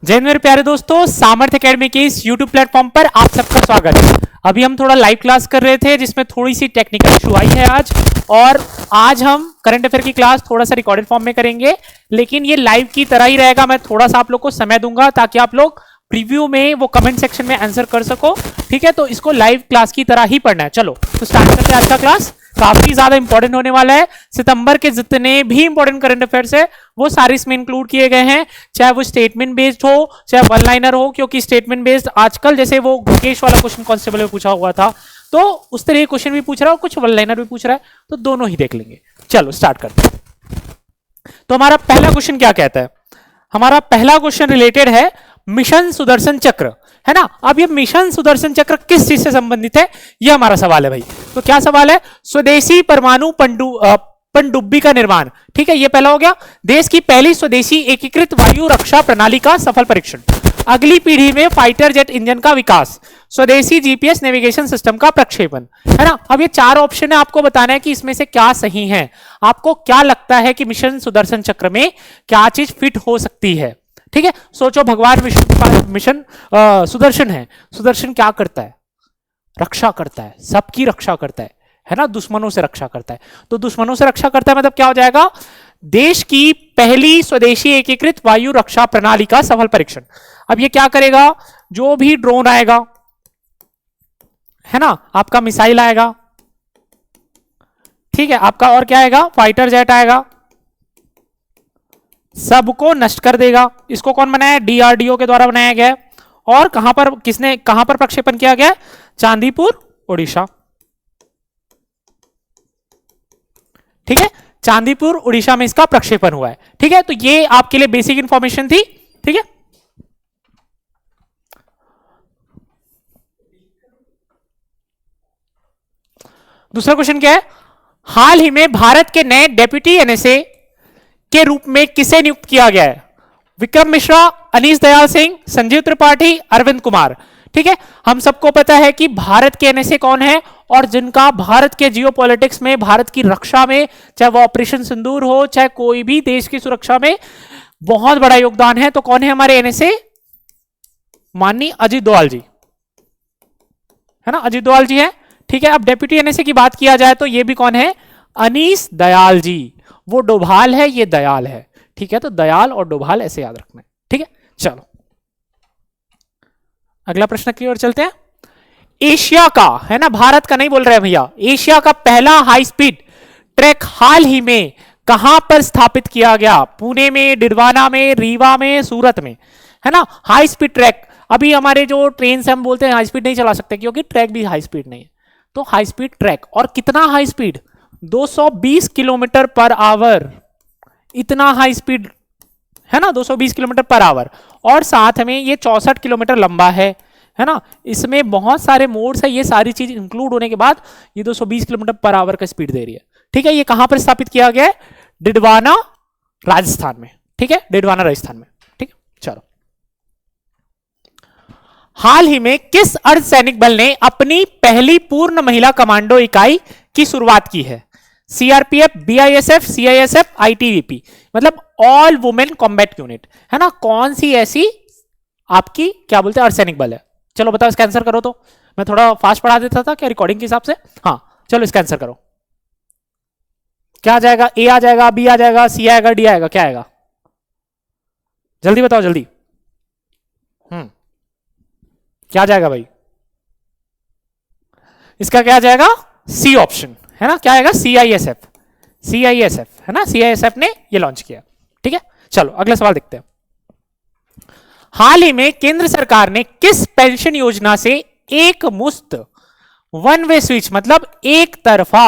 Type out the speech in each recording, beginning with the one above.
जय हिंद मेरे प्यारे दोस्तों, सामर्थ्य एकेडमी के इस YouTube प्लेटफॉर्म पर आप सबका स्वागत है। अभी हम थोड़ा लाइव क्लास कर रहे थे जिसमें थोड़ी सी टेक्निकल इशू आई है आज, और आज हम करंट अफेयर की क्लास थोड़ा सा रिकॉर्डेड फॉर्म में करेंगे, लेकिन ये लाइव की तरह ही रहेगा। मैं थोड़ा सा आप लोग को समय दूंगा ताकि आप लोग प्रीव्यू में वो कमेंट सेक्शन में आंसर कर सको, ठीक है। तो इसको लाइव क्लास की तरह ही पढ़ना है। चलो तो स्टार्ट करते हैं। आज का क्लास काफी ज्यादा इंपॉर्टेंट होने वाला है। सितंबर के जितने भी इंपॉर्टेंट करंट अफेयर्स है वो सारे इसमें इंक्लूड किए गए हैं, चाहे वो स्टेटमेंट बेस्ड हो चाहे वन लाइनर हो, क्योंकि स्टेटमेंट बेस्ड आजकल जैसे वो गुकेश वाला क्वेश्चन कांस्टेबल में पूछा हुआ था, तो उस तरह के क्वेश्चन भी पूछ रहा है और कुछ वन लाइनर भी पूछ रहा है, तो दोनों ही देख लेंगे। चलो स्टार्ट करते हैं। तो हमारा पहला क्वेश्चन क्या कहता है? हमारा पहला क्वेश्चन रिलेटेड है मिशन सुदर्शन चक्र, है ना। अब ये मिशन सुदर्शन चक्र किस चीज से संबंधित है, ये हमारा सवाल है भाई। तो क्या सवाल है? स्वदेशी परमाणु पनडुब्बी का निर्माण, ठीक है, ये पहला हो गया। देश की पहली स्वदेशी एकीकृत वायु रक्षा प्रणाली का सफल परीक्षण, अगली पीढ़ी में फाइटर जेट इंजन का विकास, स्वदेशी जीपीएस नेविगेशन सिस्टम का प्रक्षेपण, है ना। अब ये चार ऑप्शन है, आपको बताना है कि इसमें से क्या सही है। आपको क्या लगता है कि मिशन सुदर्शन चक्र में क्या चीज फिट हो सकती है, ठीक है। सोचो, भगवान विष्णु के पास मिशन सुदर्शन है। सुदर्शन क्या करता है? रक्षा करता है, सबकी रक्षा करता है ना, दुश्मनों से रक्षा करता है। तो दुश्मनों से रक्षा करता है मतलब क्या हो जाएगा? देश की पहली स्वदेशी एकीकृत वायु रक्षा प्रणाली का सफल परीक्षण। अब ये क्या करेगा? जो भी ड्रोन आएगा, है ना, आपका मिसाइल आएगा, ठीक है, आपका और क्या आएगा? फाइटर जेट आएगा, सबको नष्ट कर देगा। इसको कौन बनाया? डीआरडीओ के द्वारा बनाया गया है। और कहां पर, किसने, कहां पर प्रक्षेपण किया गया? चांदीपुर, उड़ीसा, ठीक है, चांदीपुर उड़ीसा में इसका प्रक्षेपण हुआ है, ठीक है। तो ये आपके लिए बेसिक इंफॉर्मेशन थी, ठीक है। दूसरा क्वेश्चन क्या है? हाल ही में भारत के नए डेप्यूटी एनएसए के रूप में किसे नियुक्त किया गया है? विक्रम मिश्रा, अनीश दयाल सिंह, संजीव त्रिपाठी, अरविंद कुमार, ठीक है। हम सबको पता है कि भारत के एनएसए कौन है और जिनका भारत के जियोपॉलिटिक्स में, भारत की रक्षा में, चाहे वो ऑपरेशन सिंदूर हो चाहे कोई भी देश की सुरक्षा में बहुत बड़ा योगदान है, तो कौन है हमारे एनएसए? माननीय अजीत डोभाल जी, है ना, अजीत डोभाल जी है, ठीक है। अब डेप्यूटी एनएसए की बात किया जाए तो ये भी कौन है? अनीश दयाल जी। वो डोभाल है, ये दयाल है, ठीक है। तो दयाल और डोभाल ऐसे याद रखना है, ठीक है। चलो अगला प्रश्न की ओर चलते हैं। एशिया का, है ना, भारत का नहीं बोल रहे हैं भैया, एशिया का पहला हाई स्पीड ट्रैक हाल ही में कहां पर स्थापित किया गया? पुणे में, डिडवाना में, रीवा में, सूरत में, है ना। हाई स्पीड ट्रैक, अभी हमारे जो ट्रेन से हम बोलते हैं हाई स्पीड नहीं चला सकते क्योंकि ट्रैक भी हाई स्पीड नहीं है, तो हाई स्पीड ट्रैक। और कितना high speed? 220 kilometre per hour, इतना हाई स्पीड, है ना, 220 किलोमीटर पर आवर। और साथ में ये 64 किलोमीटर लंबा है ना। इसमें बहुत सारे मोड्स है, ये सारी चीज इंक्लूड होने के बाद ये 220 किलोमीटर पर आवर का स्पीड दे रही है, ठीक है। ये कहां पर स्थापित किया गया है? डिडवाना, राजस्थान में, ठीक है, डिडवाना राजस्थान में, ठीक है। चलो, हाल ही में किस अर्धसैनिक बल ने अपनी पहली पूर्ण महिला कमांडो इकाई की शुरुआत की है? सीआरपीएफ, बीआईएसएफ, सीआईएसएफ, आईटीबीपी, मतलब ऑल वुमेन कॉम्बैट यूनिट, है ना। कौन सी ऐसी आपकी क्या बोलते हैं अर्धसैनिक बल है? चलो बताओ, इसका आंसर करो। तो मैं थोड़ा फास्ट पढ़ा देता था क्या रिकॉर्डिंग के हिसाब से? हाँ, चलो इसका आंसर करो। क्या आ जाएगा? ए आ जाएगा, बी आ जाएगा, सी आएगा, डी आएगा, क्या आएगा? जल्दी बताओ, जल्दी। क्या आ जाएगा भाई? इसका क्या आ जाएगा? सी ऑप्शन, है ना। क्या आएगा? सीआईएसएफ, सीआईएसएफ, है ना, सीआईएसएफ ने ये लॉन्च किया, ठीक है। चलो अगला सवाल देखते हैं। हाल ही में केंद्र सरकार ने किस पेंशन योजना से एक मुश्त वन वे स्विच, मतलब एक तरफा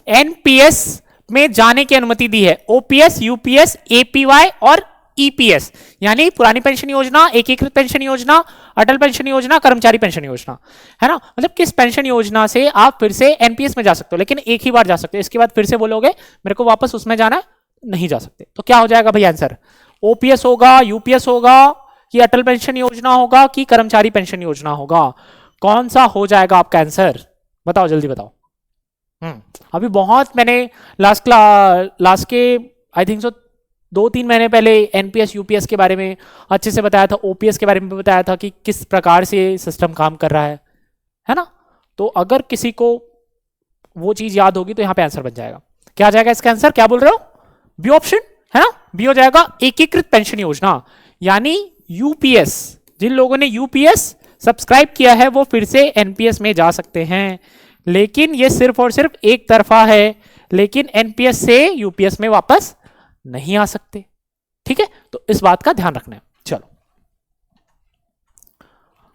एनपीएस में जाने की अनुमति दी है? ओपीएस, यूपीएस, एपीवाई और ईपीएस, यानी पुरानी पेंशन योजना, एकीकृत पेंशन योजना, अटल पेंशन योजना, कर्मचारी पेंशन योजना, है ना। मतलब किस पेंशन योजना से आप फिर से एनपीएस में जा सकते हो, लेकिन एक ही बार जा सकते हो, इसके बाद फिर से बोलोगे मेरे को वापस उसमें जाना है, नहीं जा सकते। तो क्या हो जाएगा भाई आंसर? ओपीएस होगा, यूपीएस होगा, कि अटल पेंशन योजना होगा, कि कर्मचारी पेंशन योजना होगा? कौन सा हो जाएगा आपका आंसर? बताओ, जल्दी बताओ। अभी बहुत मैंने लास्ट के आई थिंक सो 2-3 महीने पहले एनपीएस यूपीएस के बारे में अच्छे से बताया था, ओपीएस के बारे में बताया था कि किस प्रकार से सिस्टम काम कर रहा है ना। तो अगर किसी को वो चीज याद होगी तो यहां पे आंसर बन जाएगा। क्या आ जाएगा इसका आंसर, क्या बोल रहे हो? बी ऑप्शन है ना, बी हो जाएगा एकीकृत पेंशन योजना, यानी यूपीएस। जिन लोगों ने यूपीएस सब्सक्राइब किया है वो फिर से एनपीएस में जा सकते हैं, लेकिन ये सिर्फ और सिर्फ एक तरफा है, लेकिन एनपीएस से यूपीएस में वापस नहीं आ सकते। ठीक है, तो इस बात का ध्यान रखना है। चलो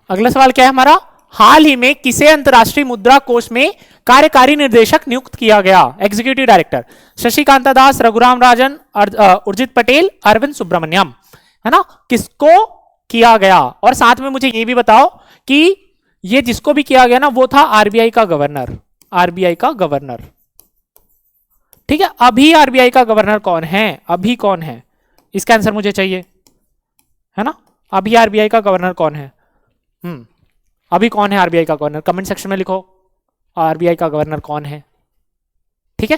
अगला सवाल क्या है हमारा, हाल ही में किसे अंतरराष्ट्रीय मुद्रा कोष में कार्यकारी निर्देशक नियुक्त किया गया? एग्जीक्यूटिव डायरेक्टर शशिकांता दास, रघुराम राजन, उर्जित पटेल, अरविंद सुब्रमण्यम, है ना। किसको किया गया? और साथ में मुझे ये भी बताओ कि ये जिसको भी किया गया ना वो था आरबीआई का गवर्नर, आरबीआई का गवर्नर। ठीक है, अभी आरबीआई का गवर्नर कौन है? अभी कौन है? इसका आंसर मुझे चाहिए, है ना। अभी आरबीआई का गवर्नर कौन है? अभी कौन है आरबीआई का गवर्नर? कमेंट सेक्शन में लिखो आरबीआई का गवर्नर कौन है। ठीक है,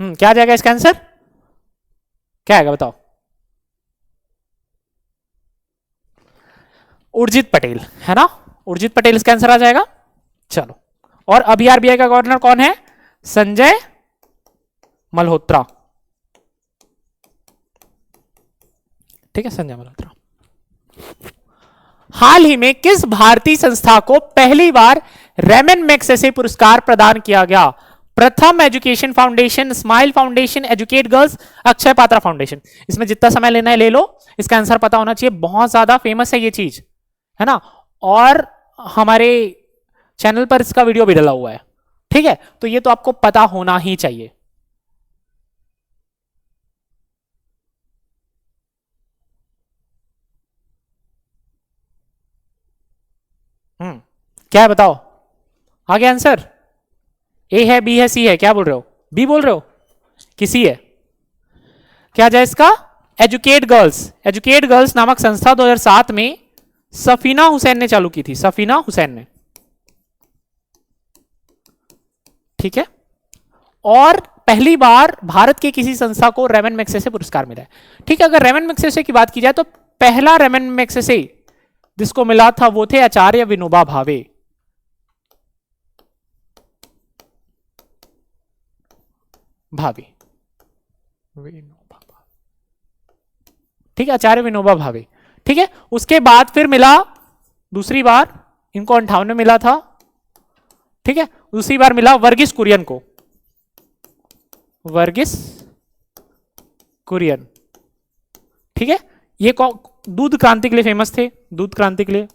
क्या आ जाएगा इसका आंसर, क्या आएगा बताओ? उर्जित पटेल, है ना, उर्जित पटेल इसका आंसर आ जाएगा। चलो, और अभी आरबीआई का गवर्नर कौन है? संजय मल्होत्रा। ठीक है, संजय मल्होत्रा। हाल ही में किस भारतीय संस्था को पहली बार रेमन मैग्सेसे पुरस्कार प्रदान किया गया? प्रथम education foundation, smile foundation, educate girls, Akshay Patra foundation. इसमें जितना समय लेना है ले लो, इसका आंसर पता होना चाहिए, बहुत ज्यादा फेमस है ये चीज, है ना, और हमारे चैनल पर इसका वीडियो भी डला हुआ है। ठीक है, तो ये तो आपको पता होना ही चाहिए। क्या है बताओ, आगे आंसर ए है, बी है, सी है? क्या बोल रहे हो? बी बोल रहे हो? किसी है? क्या जाए इसका? Educate girls. एजुकेट गर्ल्स नामक संस्था 2007 में सफीना हुसैन ने चालू की थी, सफीना हुसैन ने। ठीक है, और पहली बार भारत की किसी संस्था को रेमन मैग्सेसे पुरस्कार मिला है। ठीक है, अगर रेमन मैग्सेसे की बात की जाए तो पहला रेमन मैग्सेसे जिसको मिला था वो थे आचार्य विनोबा भावे। ठीक है, आचार्य विनोबा भावे। ठीक है, उसके बाद फिर मिला दूसरी बार, इनको 58 में मिला था। ठीक है, दूसरी बार मिला वर्गीस कुरियन को, वर्गीस कुरियन। ठीक है, ये दूध क्रांति के लिए फेमस थे, दूध क्रांति के लिए।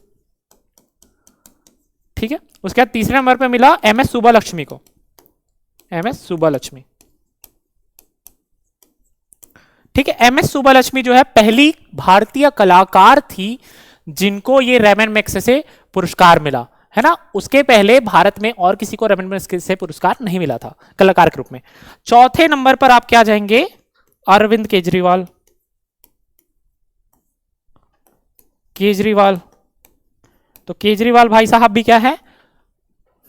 ठीक है, उसके बाद तीसरे नंबर पे मिला एम एस सुब्बालक्ष्मी को, एम एस सुब्बालक्ष्मी। ठीक है, एम एस सुब्बालक्ष्मी जो है पहली भारतीय कलाकार थी जिनको ये रेमन मैग्सेसे पुरस्कार मिला, है ना। उसके पहले भारत में और किसी को रेमन मैग्सेसे पुरस्कार नहीं मिला था कलाकार के रूप में। चौथे नंबर पर आप क्या जाएंगे? अरविंद केजरीवाल, केजरीवाल। तो केजरीवाल भाई साहब भी क्या है?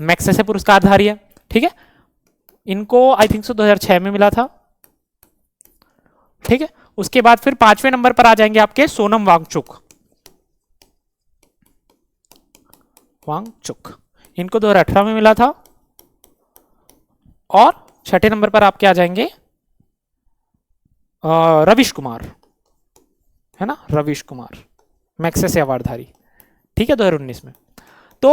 मैग्सेसे पुरस्कारधारी है। ठीक है, इनको आई थिंक सो 2006 में मिला था। ठीक है, उसके बाद फिर पांचवें नंबर पर आ जाएंगे आपके सोनम वांगचुक, वांगचुक, इनको 2018 में मिला था। और छठे नंबर पर आपके आ जाएंगे रवीश कुमार, है ना, रवीश कुमार मैग्सेसे अवार्डधारी। ठीक है, 2019 में। तो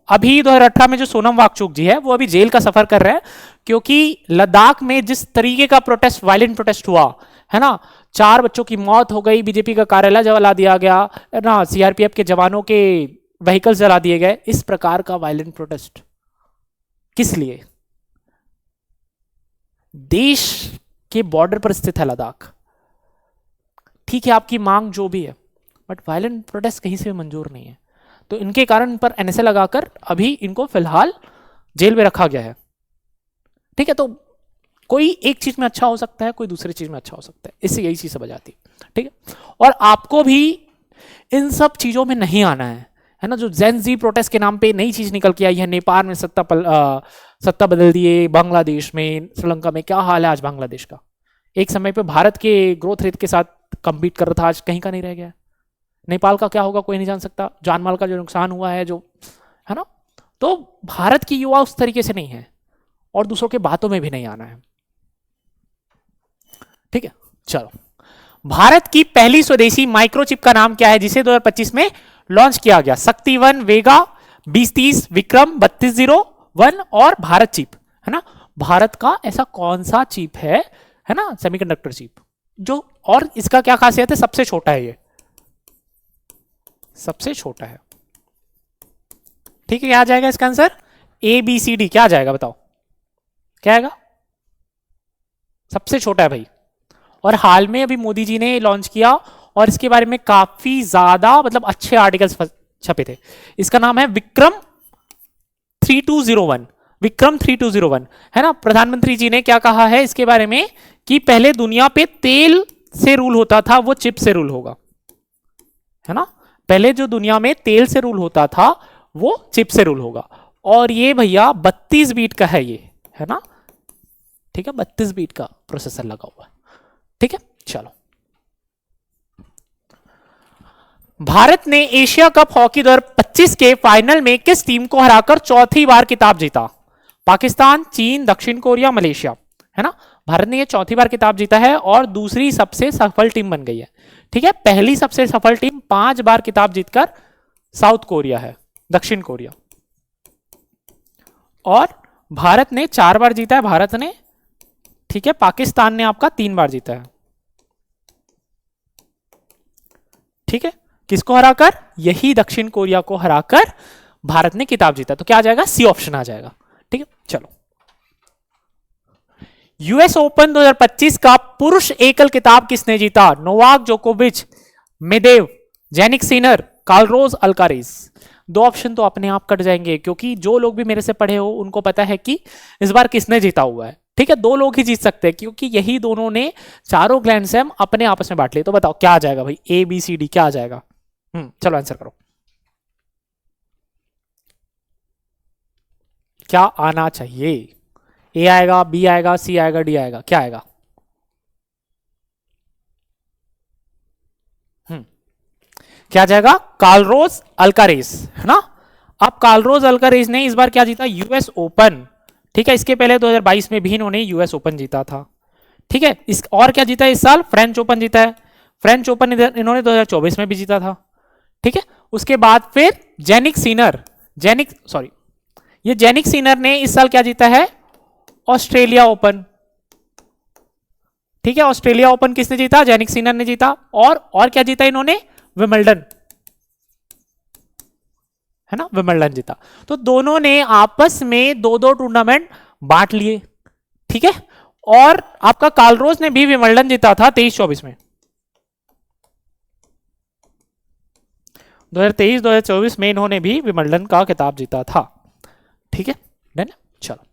अभी 2018 में जो सोनम वांगचुक जी है वो अभी जेल का सफर कर रहे हैं, क्योंकि लद्दाख में जिस तरीके का प्रोटेस्ट, वायलेंट प्रोटेस्ट हुआ है ना, 4 बच्चों की मौत हो गई, बीजेपी का कार्यालय जला दिया गया है ना, सीआरपीएफ के जवानों के व्हीकल्स जला दिए गए। इस प्रकार का वायलेंट प्रोटेस्ट किस लिए? देश के बॉर्डर पर स्थित है लद्दाख। ठीक है, आपकी मांग जो भी है, बट वायलेंट प्रोटेस्ट कहीं से भी मंजूर नहीं है। तो इनके कारण इन पर एनएसए लगाकर अभी इनको फिलहाल जेल में रखा गया है। ठीक है, तो कोई एक चीज में अच्छा हो सकता है, कोई दूसरी चीज में अच्छा हो सकता है, इससे यही चीज समझ आती है। ठीक है, और आपको भी इन सब चीजों में नहीं आना है ना। जो जेन जी प्रोटेस्ट के नाम पे नई चीज निकल के आई है, नेपाल में सत्ता बदल दिए, बांग्लादेश में, श्रीलंका में क्या हाल है आज बांग्लादेश का, एक समय पे भारत के ग्रोथ रेट के साथ कंपीट कर रहा था, आज कहीं का नहीं रह गया। नेपाल का क्या होगा कोई नहीं जान सकता, जान माल का जो नुकसान हुआ है, जो है ना। तो भारत की युवा उस तरीके से नहीं है और दूसरों के बातों में भी नहीं आना है। ठीक है, चलो। भारत की पहली स्वदेशी माइक्रोचिप का नाम क्या है जिसे 2025 में लॉन्च किया गया? शक्ति 1, वेगा, 2030, विक्रम 3201 और भारत चिप, है ना। भारत का ऐसा कौन सा चिप है ना, सेमीकंडक्टर चिप जो, और इसका क्या खासियत है? सबसे छोटा है, ये सबसे छोटा है। ठीक है, क्या आ जाएगा इसका answer? A B C D. क्या आ जाएगा बताओ, क्या आएगा? सबसे छोटा है भाई। और हाल में अभी मोदी जी ने लॉन्च किया और इसके बारे में काफी ज्यादा मतलब अच्छे आर्टिकल्स छपे थे। इसका नाम है विक्रम 3201। विक्रम 3201, है ना। प्रधानमंत्री जी ने क्या कहा है इसके बारे में कि पहले दुनिया पे तेल से रूल होता था, वो चिप से रूल होगा, है ना। पहले जो दुनिया में तेल से रूल होता था वो चिप से रूल होगा। और ये भैया 32 बीट का है, ये है ना। ठीक है, 32 बीट का प्रोसेसर लगा हुआ है। ठीक है, चलो। भारत ने एशिया कप हॉकी 2025 के फाइनल में किस टीम को हराकर चौथी बार खिताब जीता? पाकिस्तान, चीन, दक्षिण कोरिया, मलेशिया, है ना। भारत ने ये चौथी बार खिताब जीता है और दूसरी सबसे सफल टीम बन गई है। ठीक है, पहली सबसे सफल टीम 5 बार खिताब जीतकर साउथ कोरिया है, दक्षिण कोरिया। और भारत ने 4 बार जीता है, भारत ने। ठीक है, पाकिस्तान ने आपका 3 बार जीता है। ठीक है, किसको हराकर? यही दक्षिण कोरिया को हराकर भारत ने खिताब जीता। तो क्या आ जाएगा? सी ऑप्शन आ जाएगा। ठीक है, चलो। यूएस ओपन 2025 का पुरुष एकल खिताब किसने जीता? नोवाक जोकोविच, Medvedev, Jannik Sinner, Carlos Alcaraz. 2 option तो अपने आप कट जाएंगे क्योंकि जो लोग भी मेरे से पढ़े हो उनको पता है कि इस बार किसने जीता हुआ है। ठीक है, 2 लोग ही जीत सकते हैं क्योंकि यही दोनों ने चारों ग्रैंड स्लैम अपने आपस में बांट लिए। तो बताओ क्या आ जाएगा भाई? ए बी सी डी क्या आ जाएगा? चलो आंसर करो, क्या आना चाहिए? ए आएगा, बी आएगा, सी आएगा, डी आएगा, क्या आएगा? क्या आ जाएगा? कार्लोस अल्कारेज, है ना। अब कार्लोस अल्कारेज ने इस बार क्या जीता? US open. ठीक है, इसके पहले 2022 में भी इन्होंने यूएस ओपन जीता था। ठीक है, इस और क्या जीता है इस साल? फ्रेंच ओपन जीता है। फ्रेंच ओपन इन्होंने 2024 में भी जीता था। ठीक है, उसके बाद फिर जेनिक सिनर, ये जेनिक सिनर ने इस साल क्या जीता है? Australia open. ठीक है, ऑस्ट्रेलिया ओपन किसने जीता? जेनिक सिनर ने जीता। और क्या जीता इन्होंने? विंबलडन, है ना, विंबलडन जीता। तो दोनों ने आपस में 2-2 टूर्नामेंट बांट लिए। ठीक है, और आपका कार्लोस ने भी विंबलडन जीता था 23-24 में। 2023-2024 में इन्होंने भी विंबलडन का खिताब जीता था। ठीक है, डन। चलो,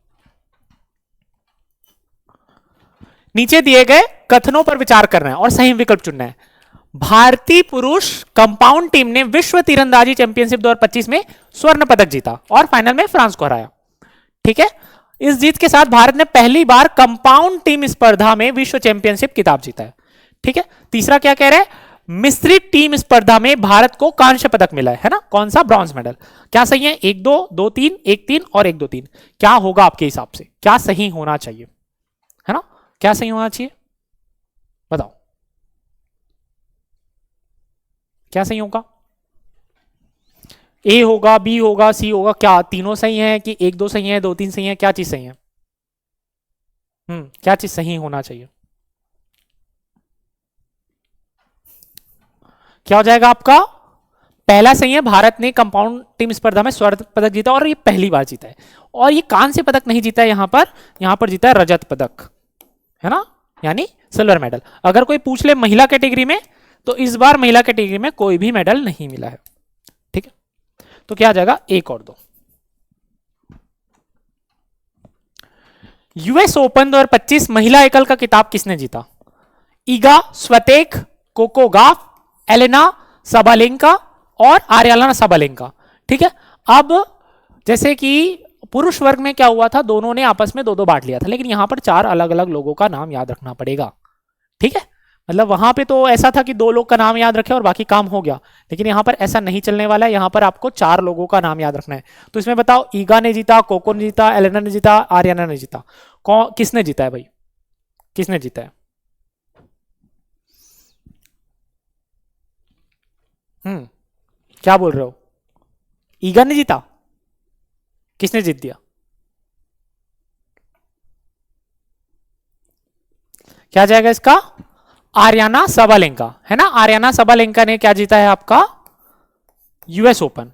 नीचे दिए गए कथनों पर विचार करना है और सही विकल्प चुनना है। भारतीय पुरुष कंपाउंड टीम ने विश्व तीरंदाजी चैंपियनशिप 2025 में स्वर्ण पदक जीता और फाइनल में फ्रांस को हराया। ठीक है, इस जीत के साथ भारत ने पहली बार कंपाउंड टीम स्पर्धा में विश्व चैंपियनशिप खिताब जीता है। ठीक है, तीसरा क्या कह रहे हैं? मिश्रित टीम स्पर्धा में भारत को कांस्य पदक मिला है ना। कौन सा? Bronze medal. क्या सही है? 1-2, 2-3, 1-3 और 1-2-3। क्या होगा आपके हिसाब से? क्या सही होना चाहिए, है ना? क्या सही होना चाहिए बताओ, क्या सही होगा? ए होगा, बी होगा, सी होगा, क्या तीनों सही है कि 1-2 सही है, 2-3 सही है? क्या चीज सही है? क्या चीज सही होना चाहिए? क्या हो जाएगा आपका? पहला सही है, भारत ने कंपाउंड टीम स्पर्धा में स्वर्ण पदक जीता और ये पहली बार जीता है। और ये कांस्य पदक नहीं जीता है, यहां पर जीता है रजत पदक, है ना, यानी सिल्वर मेडल। अगर कोई पूछ ले महिला कैटेगरी में, तो इस बार महिला कैटेगरी में कोई भी मेडल नहीं मिला है। ठीक है, तो क्या आ जाएगा? 1 और 2। यूएस ओपन 2025 महिला एकल का खिताब किसने जीता? ईगा स्वेतेक, कोको गाफ, एलेना साबालेंका और आर्याना साबालेंका। ठीक है, अब जैसे कि पुरुष वर्ग में क्या हुआ था, दोनों ने आपस में 2-2 बांट लिया था, लेकिन यहां पर 4 अलग अलग लोगों का नाम याद रखना पड़ेगा। ठीक है, मतलब वहां पे तो ऐसा था कि 2 लोग का नाम याद रखे और बाकी काम हो गया, लेकिन यहां पर ऐसा नहीं चलने वाला है, यहां पर आपको 4 लोगों का नाम याद रखना है। तो इसमें बताओ, ईगा ने जीता, कोको ने जीता, एलेना ने जीता, आर्याना ने जीता, कौन किसने जीता है भाई, किसने जीता है? क्या बोल रहे हो? ईगा ने जीता? किसने जीत दिया? क्या जाएगा इसका? आर्याना सबालेंका, है ना, आर्याना सबालेंका ने क्या जीता है आपका? US open.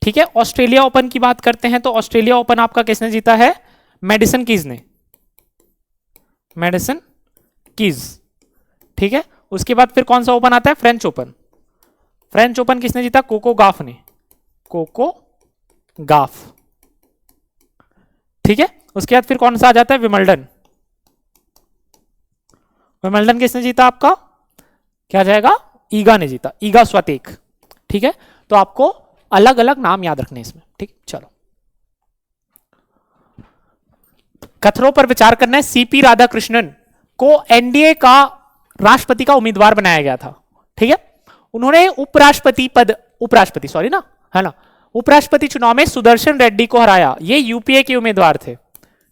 ठीक है, ऑस्ट्रेलिया ओपन की बात करते हैं तो ऑस्ट्रेलिया ओपन आपका किसने जीता है? मेडिसन कीज ने, मेडिसन कीज। ठीक है, उसके बाद फिर कौन सा ओपन आता है? French open. फ्रेंच ओपन किसने जीता? कोको गाफ ने, कोको गाफ। ठीक है, उसके बाद फिर कौन सा आ जाता है? विमल्डन। विमल्डन किसने जीता आपका? क्या जाएगा? ईगा ने जीता, ईगा स्वातेक। ठीक है, तो आपको अलग अलग नाम याद रखने इसमें। ठीक, चलो कथनों पर विचार करना है। सीपी राधाकृष्णन को एनडीए का राष्ट्रपति का उम्मीदवार बनाया गया था। ठीक है, उन्होंने उपराष्ट्रपति सॉरी ना, है ना, उपराष्ट्रपति चुनाव में सुदर्शन रेड्डी को हराया। ये यूपीए के उम्मीदवार थे।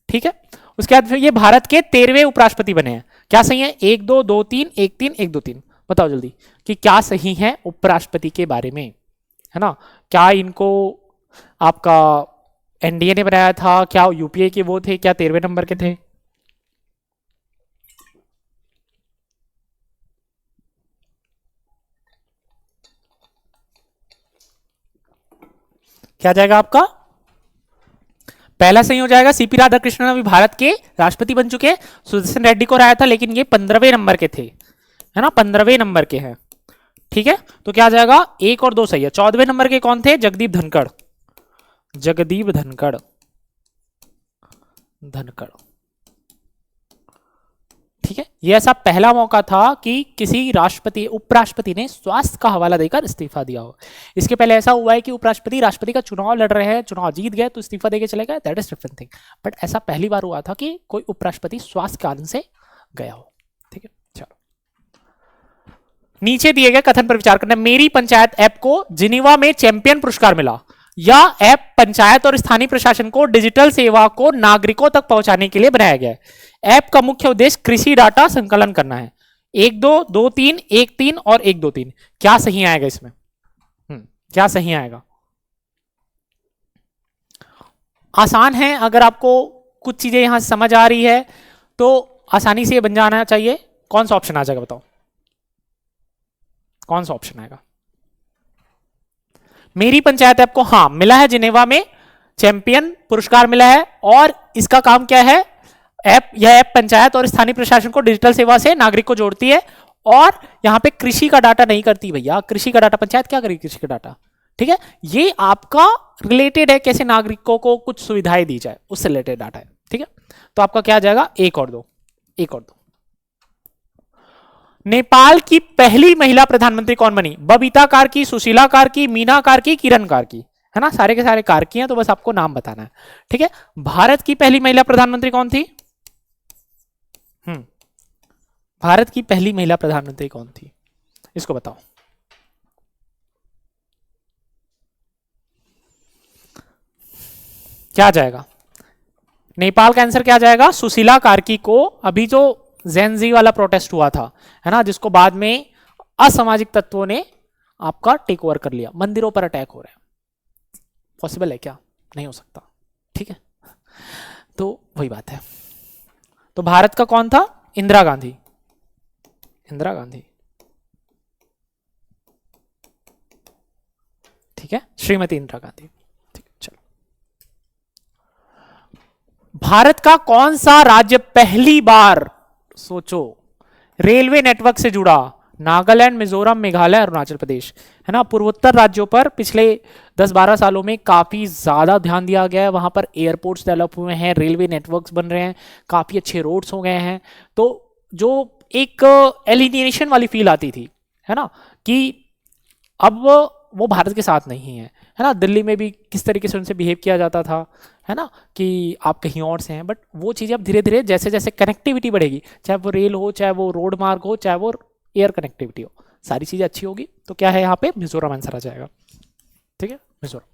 ठीक है, उसके बाद फिर ये भारत के 13वें उपराष्ट्रपति बने हैं। क्या सही है? 1 2 2 3 1 3 1 2 3, बताओ जल्दी कि क्या सही है उपराष्ट्रपति के बारे में, है ना? क्या इनको आपका एनडीए ने बनाया था? क्या यूपीए के वो थे? क्या 13वें नंबर के थे? क्या जाएगा आपका? पहला सही हो जाएगा। सीपी राधाकृष्णन अभी भारत के राष्ट्रपति बन चुके हैं। सुदर्शन रेड्डी को हराया था, लेकिन ये 15वें नंबर के थे, है ना, 15वें नंबर के हैं। ठीक है, तो क्या जाएगा? 1 और 2 सही है। 14वें नंबर के कौन थे? जगदीप धनखड़, जगदीप धनखड़, धनखड़। ठीक है, यह ऐसा पहला मौका था कि किसी राष्ट्रपति उपराष्ट्रपति ने स्वास्थ्य का हवाला देकर इस्तीफा दिया हो। इसके पहले ऐसा हुआ है कि उपराष्ट्रपति राष्ट्रपति का चुनाव लड़ रहे हैं, चुनाव जीत गए तो इस्तीफा देके चले गए, that is different thing. But ऐसा पहली बार हुआ था कि कोई उपराष्ट्रपति स्वास्थ्य कारण से गया हो। ठीक है, चलो नीचे दिए गए कथन पर विचार करना। मेरी पंचायत ऐप को जिनीवा में चैंपियन पुरस्कार मिला। यह ऐप पंचायत और स्थानीय प्रशासन को डिजिटल सेवा को नागरिकों तक पहुंचाने के लिए बनाया गया है। ऐप का मुख्य उद्देश्य कृषि डाटा संकलन करना है। 1 2 2 3 1 3 और 1 2 3, क्या सही आएगा इसमें? क्या सही आएगा? आसान है, अगर आपको कुछ चीजें यहां समझ आ रही है तो आसानी से बन जाना चाहिए। कौन सा ऑप्शन आ जाएगा बताओ, कौन सा ऑप्शन आएगा? मेरी पंचायत ऐप को हाँ मिला है, जिनेवा में चैंपियन पुरस्कार मिला है। और इसका काम क्या है? यह ऐप पंचायत और स्थानीय प्रशासन को डिजिटल सेवा से नागरिक को जोड़ती है। और यहां पे कृषि का डाटा नहीं करती भैया, कृषि का डाटा पंचायत क्या करेगी? कृषि का डाटा। ठीक है, ये आपका रिलेटेड है, कैसे नागरिकों को कुछ सुविधाएं दी जाए, उससे रिलेटेड डाटा है। ठीक है, तो आपका क्या आ जाएगा? 1 और 2, 1 और 2। नेपाल की पहली महिला प्रधानमंत्री कौन बनी? बबीता कार्की, सुशीला कार्की, मीना कार्की, किरण कार्की, है ना, सारे के सारे कार्की हैं, तो बस आपको नाम बताना है। ठीक है, भारत की पहली महिला प्रधानमंत्री कौन थी? भारत की पहली महिला प्रधानमंत्री कौन थी, इसको बताओ। क्या जाएगा? नेपाल का आंसर क्या जाएगा? सुशीला कार्की को। अभी जो जेनजी वाला प्रोटेस्ट हुआ था, है ना, जिसको बाद में असामाजिक तत्वों ने आपका टेक ओवर कर लिया, मंदिरों पर अटैक हो रहे हैं, पॉसिबल है क्या? नहीं हो सकता। ठीक है, तो वही बात है। तो भारत का कौन था? इंदिरा गांधी, इंदिरा गांधी। ठीक है, श्रीमती इंदिरा गांधी। ठीक है, चलो भारत का कौन सा राज्य पहली बार, सोचो, रेलवे नेटवर्क से जुड़ा? नागालैंड, मिजोरम, मेघालय, अरुणाचल प्रदेश, है ना। पूर्वोत्तर राज्यों पर पिछले 10-12 सालों में काफी ज्यादा ध्यान दिया गया है। वहां पर एयरपोर्ट्स डेवलप हुए हैं, रेलवे नेटवर्क्स बन रहे हैं, काफी अच्छे रोड्स हो गए हैं। तो जो एक एलिनेशन वाली फील आती थी, है ना, कि अब वो भारत के साथ नहीं है ना। दिल्ली में भी किस तरीके से उनसे बिहेव किया जाता था, है ना, कि आप कहीं और से हैं। बट वो चीज़ें अब धीरे धीरे जैसे जैसे कनेक्टिविटी बढ़ेगी, चाहे वो रेल हो, चाहे वो रोड मार्ग हो, चाहे वो एयर कनेक्टिविटी हो, सारी चीज़ें अच्छी होगी। तो क्या है यहाँ पे मिजोरम आंसर आ जाएगा। ठीक है, मिजोरम।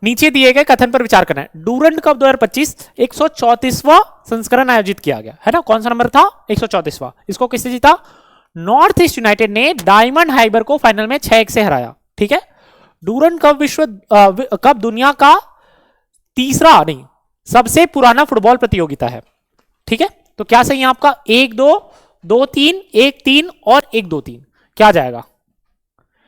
नीचे दिए गए कथन पर विचार करना है। डूरंड कप 2025 134वां संस्करण आयोजित किया गया है ना। कौन सा नंबर था? 134वां। इसको किससे जीता? नॉर्थ ईस्ट यूनाइटेड ने डायमंड हार्बर को फाइनल में 6-1 से हराया। ठीक है। डूरंड कप कप दुनिया का तीसरा नहीं सबसे पुराना फुटबॉल प्रतियोगिता है। ठीक है, तो क्या सही है आपका? 1-2, 2-3, 1-3 और 1-2-3 क्या जाएगा,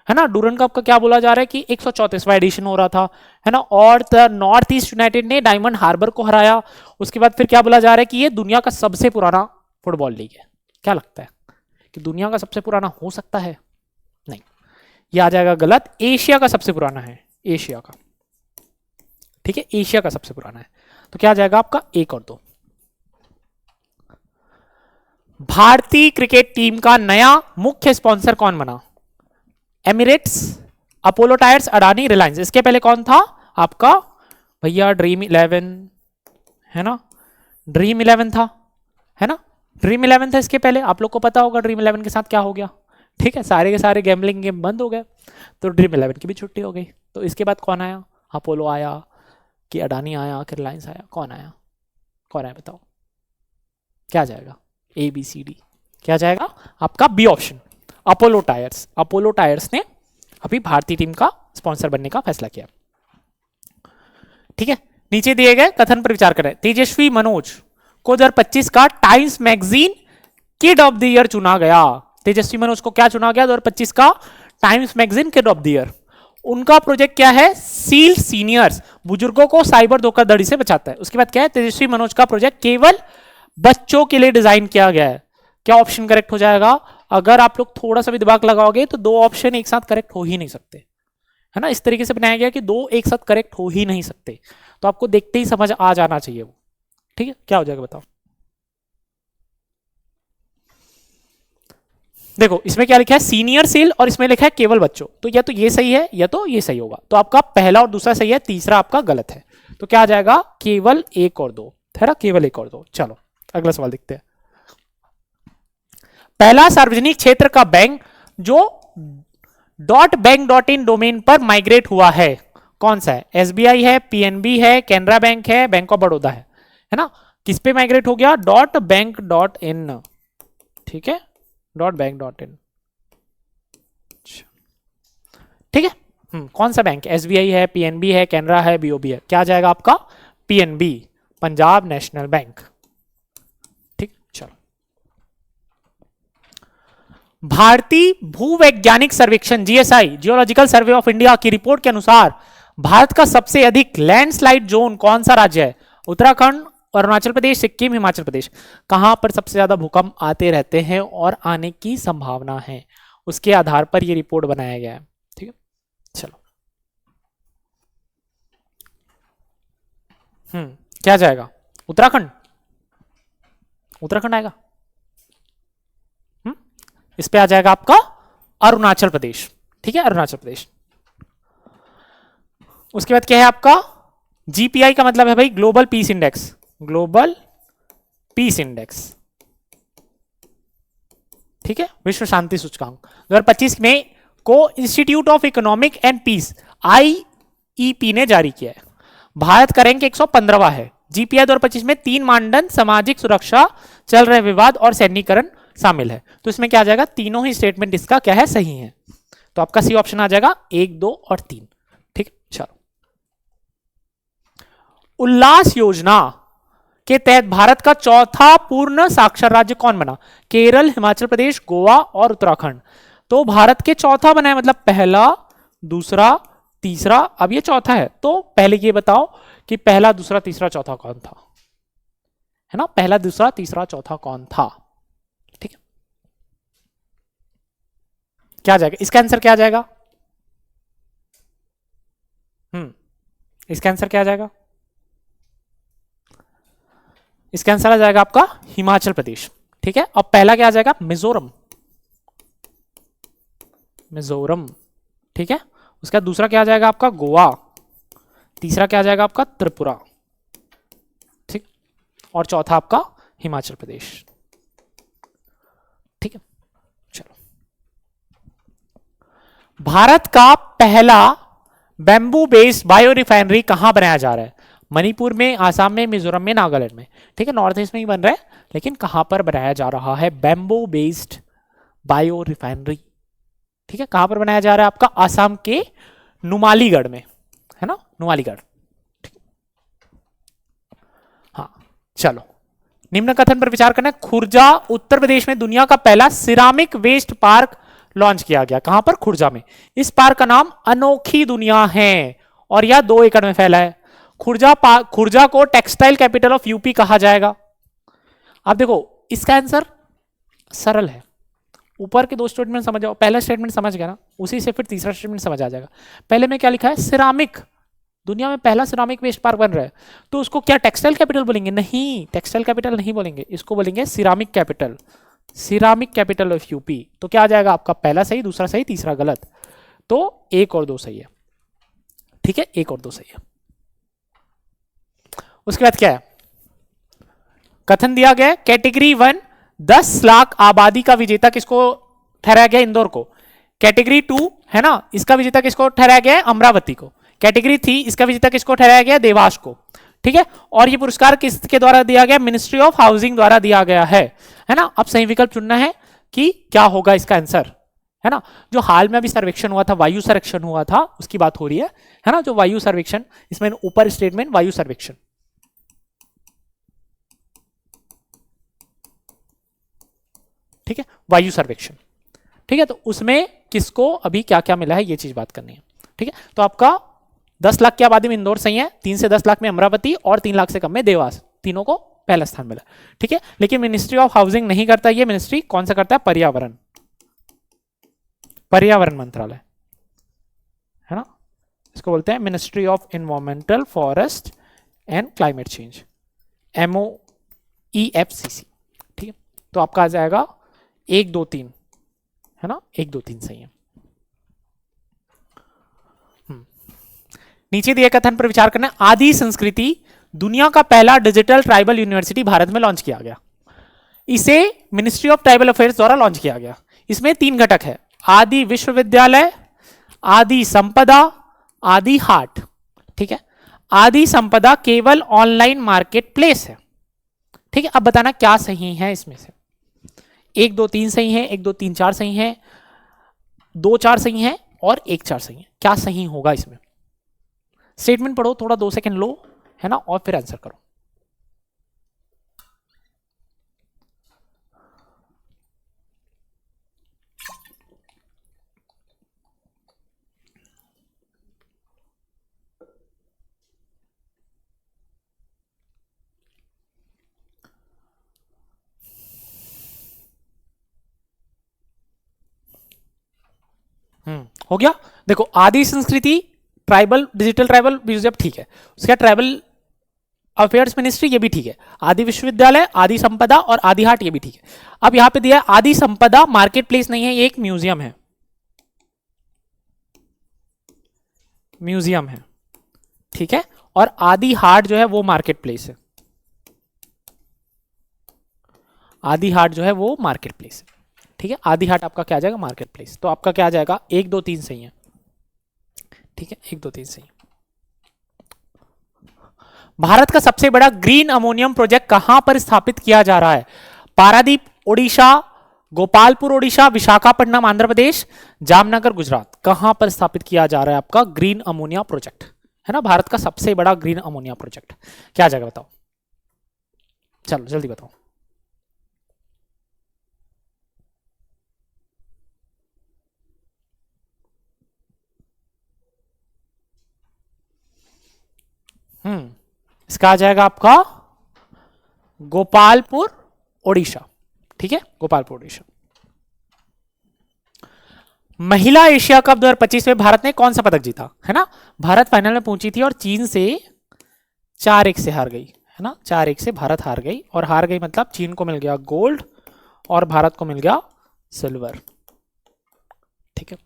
है ना। डूरंड कप का क्या बोला जा रहा है कि 134वां एडिशन हो रहा था, है ना, और नॉर्थ ईस्ट यूनाइटेड ने डायमंड हार्बर को हराया। उसके बाद फिर क्या बोला जा रहा है कि ये दुनिया का सबसे पुराना फुटबॉल लीग है। क्या लगता है कि दुनिया का सबसे पुराना हो सकता है? नहीं, ये आ जाएगा गलत। एशिया का सबसे पुराना है, एशिया का। ठीक है, एशिया का सबसे पुराना है। तो क्या आ जाएगा आपका? 1 और 2। भारतीय क्रिकेट टीम का नया मुख्य स्पॉन्सर कौन बना? Emirates, Apollo tyres, Adani, Reliance. इसके पहले कौन था आपका भैया? ड्रीम 11, है ना, ड्रीम 11 था, है ना, ड्रीम 11 था इसके पहले। आप लोग को पता होगा ड्रीम 11 के साथ क्या हो गया। ठीक है, सारे के सारे गैम्बलिंग गेम बंद हो गए, तो ड्रीम 11 की भी छुट्टी हो गई। तो इसके बाद कौन आया? अपोलो आया कि अडानी आया कि रिलायंस आया? कौन आया? कौन आया बताओ? क्या जाएगा? ABCD क्या जाएगा आपका? B option, Apollo Tyres. Apollo Tyres ने अभी भारतीय टीम का स्पॉन्सर बनने का फैसला किया। ठीक है, नीचे दिए गए कथन पर विचार करें। तेजस्वी मनोज को 2025 का times magazine kid of the year चुना गया। तेजस्वी मनोज को क्या चुना गया 2025 का times magazine kid of the year? उनका प्रोजेक्ट क्या है? सील सीनियर्स, बुजुर्गों को साइबर धोखाधड़ी से बचाता है। उसके बाद क्या है? तेजस्वी मनोज का प्रोजेक्ट केवल बच्चों के लिए डिजाइन किया गया है। क्या ऑप्शन करेक्ट हो जाएगा? अगर आप लोग थोड़ा सा भी दिमाग लगाओगे तो दो ऑप्शन एक साथ करेक्ट हो ही नहीं सकते, है ना। इस तरीके से बनाया गया कि दो एक साथ करेक्ट हो ही नहीं सकते, तो आपको देखते ही समझ आ जाना चाहिए वो। ठीक है, क्या हो जाएगा बताओ? देखो इसमें क्या लिखा है? सीनियर सेल, और इसमें लिखा है केवल बच्चों। तो या तो ये सही है या तो ये सही होगा। तो आपका पहला और दूसरा सही है, तीसरा आपका गलत है। तो क्या आ जाएगा? केवल 1 और 2, है ना, केवल 1 और 2। चलो अगला सवाल देखते हैं। पहला सार्वजनिक क्षेत्र का बैंक जो .bank.in डोमेन पर माइग्रेट हुआ है कौन सा है? SBI है, PNB है, कैनरा बैंक है, बैंक ऑफ बड़ौदा है ना। किस पे माइग्रेट हो गया? .bank.in। ठीक है, .bank.in। ठीक है, कौन सा बैंक? SBI है, PNB है, कैनरा है, BOB है। क्या जाएगा आपका? PNB, Punjab national bank. ठीक, चलो। भारतीय भूवैज्ञानिक सर्वेक्षण GSI, geological survey of India की रिपोर्ट के अनुसार भारत का सबसे अधिक लैंडस्लाइड जोन कौन सा राज्य है? उत्तराखंड, अरुणाचल प्रदेश, सिक्किम, हिमाचल प्रदेश। कहां पर सबसे ज्यादा भूकंप आते रहते हैं और आने की संभावना है, उसके आधार पर यह रिपोर्ट बनाया गया है। ठीक है, चलो। क्या जाएगा? उत्तराखंड, उत्तराखंड आएगा। इस पे आ जाएगा आपका अरुणाचल प्रदेश। ठीक है, अरुणाचल प्रदेश। उसके बाद क्या है आपका? GPI का मतलब है भाई global peace index, global peace index. ठीक है, विश्व शांति सूचकांक 2025 में को institute of economic and peace IEP ने जारी किया है। भारत का रैंक 115वां है। GPI 2025 में 3 मानदंड सामाजिक सुरक्षा, चल रहे विवाद और सैन्यीकरण शामिल है। तो इसमें क्या आ जाएगा? तीनों ही स्टेटमेंट इसका क्या है? सही है। तो आपका सी ऑप्शन आ जाएगा 1, 2 और 3। ठीक, चलो। उल्लास योजना के तहत भारत का चौथा पूर्ण साक्षर राज्य कौन बना? केरल, हिमाचल प्रदेश, गोवा और उत्तराखंड। तो भारत के चौथा बना है, मतलब पहला, दूसरा, तीसरा, अब ये चौथा है। तो पहले ये बताओ कि पहला, दूसरा, तीसरा, चौथा कौन था, है ना। पहला, दूसरा, तीसरा, चौथा कौन था? ठीक है, क्या जाएगा इसका आंसर? क्या जाएगा? इसका आंसर क्या जाएगा? इसका आंसर आ जाएगा आपका हिमाचल प्रदेश। ठीक है, अब पहला क्या आ जाएगा? मिजोरम। मिजोरम, ठीक है। उसका दूसरा क्या आ जाएगा आपका गोवा, तीसरा क्या आ जाएगा आपका त्रिपुरा, ठीक, और चौथा आपका हिमाचल प्रदेश, ठीक है। चलो, भारत का पहला बैम्बू बेस्ड बायो रिफाइनरी कहां बनाया जा रहा है? मणिपुर में, आसाम में, मिजोरम में, नागालैंड में, ठीक है। नॉर्थ ईस्ट में ही बन रहा है, लेकिन कहां पर बनाया जा रहा है बैम्बू बेस्ड बायो रिफाइनरी, ठीक है। कहां पर बनाया जा रहा है आपका? आसाम के नुमालीगढ़ में, है ना, नुमालीगढ़, ठीक। हाँ, चलो, निम्न कथन पर विचार करना है। खुर्जा उत्तर प्रदेश में दुनिया का पहला सिरामिक वेस्ट पार्क लॉन्च किया गया। कहां पर? खुर्जा में। इस पार्क का नाम अनोखी दुनिया है और यह 2 एकड़ में फैला है। खुर्जा को टेक्सटाइल कैपिटल ऑफ यूपी कहा जाएगा। अब देखो, इसका आंसर सरल है। ऊपर के 2 स्टेटमेंट समझ जाओ, पहला स्टेटमेंट समझ गया ना, उसी से फिर तीसरा स्टेटमेंट समझ आ जाएगा। पहले में क्या लिखा है? सिरामिक, दुनिया में पहला सिरामिक वेस्ट पार्क बन रहा है, तो उसको क्या टेक्सटाइल कैपिटल बोलेंगे? नहीं, टेक्सटाइल कैपिटल नहीं बोलेंगे, इसको बोलेंगे ceramic capital, ceramic capital of UP. तो क्या आ जाएगा आपका? पहला सही, दूसरा सही, तीसरा गलत, तो 1 और 2 सही है, ठीक है, 1 और 2 सही है। उसके बाद क्या है? कथन दिया गया कैटेगरी 1 10 लाख आबादी का विजेता किसको ठहराया गया? इंदौर को। कैटेगरी 2 है ना, इसका विजेता किसको ठहराया गया है? अमरावती को। कैटेगरी 3 इसका विजेता किसको ठहराया गया? देवास को, ठीक है। और ये पुरस्कार किसके द्वारा दिया गया? मिनिस्ट्री ऑफ हाउसिंग द्वारा दिया गया है ना। अब सही विकल्प चुनना है कि क्या होगा इसका आंसर, है ना। जो हाल में अभी सर्वेक्षण हुआ था, वायु सर्वेक्षण हुआ था, उसकी बात हो रही है ना, जो वायु सर्वेक्षण, इसमें ऊपर स्टेटमेंट वायु सर्वेक्षण, ठीक है, वायु सर्वेक्षण, ठीक है। तो उसमें किसको अभी क्या क्या मिला है, ये चीज बात करनी है, ठीक है। तो आपका 10 लाख की आबादी में इंदौर सही है, 3 से 10 लाख में अमरावती और 3 लाख से कम में देवास, तीनों को पहला स्थान मिला, ठीक है। लेकिन मिनिस्ट्री ऑफ हाउसिंग नहीं करता, ये मिनिस्ट्री कौन सा करता है? पर्यावरण, पर्यावरण मंत्रालय, है ना, इसको बोलते हैं ministry of environmental forest and climate change, MOEFCC, ठीक है। तो आपका आ जाएगा 1 2 3, है ना, 1 2 3 सही है। नीचे दिए कथन पर विचार करना। आदि संस्कृति दुनिया का पहला डिजिटल ट्राइबल यूनिवर्सिटी भारत में लॉन्च किया गया। इसे मिनिस्ट्री ऑफ ट्राइबल अफेयर्स द्वारा लॉन्च किया गया। इसमें 3 घटक है: आदि विश्वविद्यालय, आदि संपदा, आदि हाट, ठीक है। आदि संपदा केवल ऑनलाइन मार्केट प्लेस है, ठीक है। अब बताना क्या सही है इसमें से? 1 2 3 सही है, 1 2 3 4 सही है, 2 4 सही है और 1 4 सही है। क्या सही होगा इसमें? स्टेटमेंट पढ़ो, थोड़ा 2 सेकंड लो, है ना, और फिर आंसर करो। हो गया। देखो, आदि संस्कृति, ट्राइबल, डिजिटल ट्राइबल म्यूजियम, ठीक है। उसका ट्राइबल अफेयर्स मिनिस्ट्री, ये भी ठीक है। आदि विश्वविद्यालय, आदि संपदा और आदि हाट, ये भी ठीक है। अब यहां पे दिया है आदि संपदा मार्केट प्लेस नहीं है, ये एक म्यूजियम है, म्यूजियम है, ठीक है। और आदि हाट जो है वो मार्केट प्लेस है, आदि हाट जो है वो मार्केट प्लेस है, ठीक है। आदि हाट आपका क्या आ जाएगा? Market place. तो आपका क्या आ जाएगा? 1 2 3 सही है, ठीक है, 1 2 3 सही। भारत का सबसे बड़ा ग्रीन अमोनियम प्रोजेक्ट कहां पर स्थापित किया जा रहा है? पारादीप ओडिशा, गोपालपुर ओडिशा, विशाखापट्टनम आंध्र प्रदेश, जामनगर गुजरात। कहां पर स्थापित किया जा रहा है आपका ग्रीन अमोनिया प्रोजेक्ट, है ना, भारत का सबसे बड़ा ग्रीन अमोनिया प्रोजेक्ट? क्या आ जाएगा बताओ, चलो जल्दी बताओ। इसका आ जाएगा आपका गोपालपुर ओडिशा, ठीक है, गोपालपुर ओडिशा। महिला एशिया कप 2025 में भारत ने कौन सा पदक जीता? है ना, भारत फाइनल में पहुंची थी और चीन से 4-1 से हार गई, है ना, 4-1 से भारत हार गई। और हार गई मतलब चीन को मिल गया गोल्ड और भारत को मिल गया सिल्वर, ठीक है।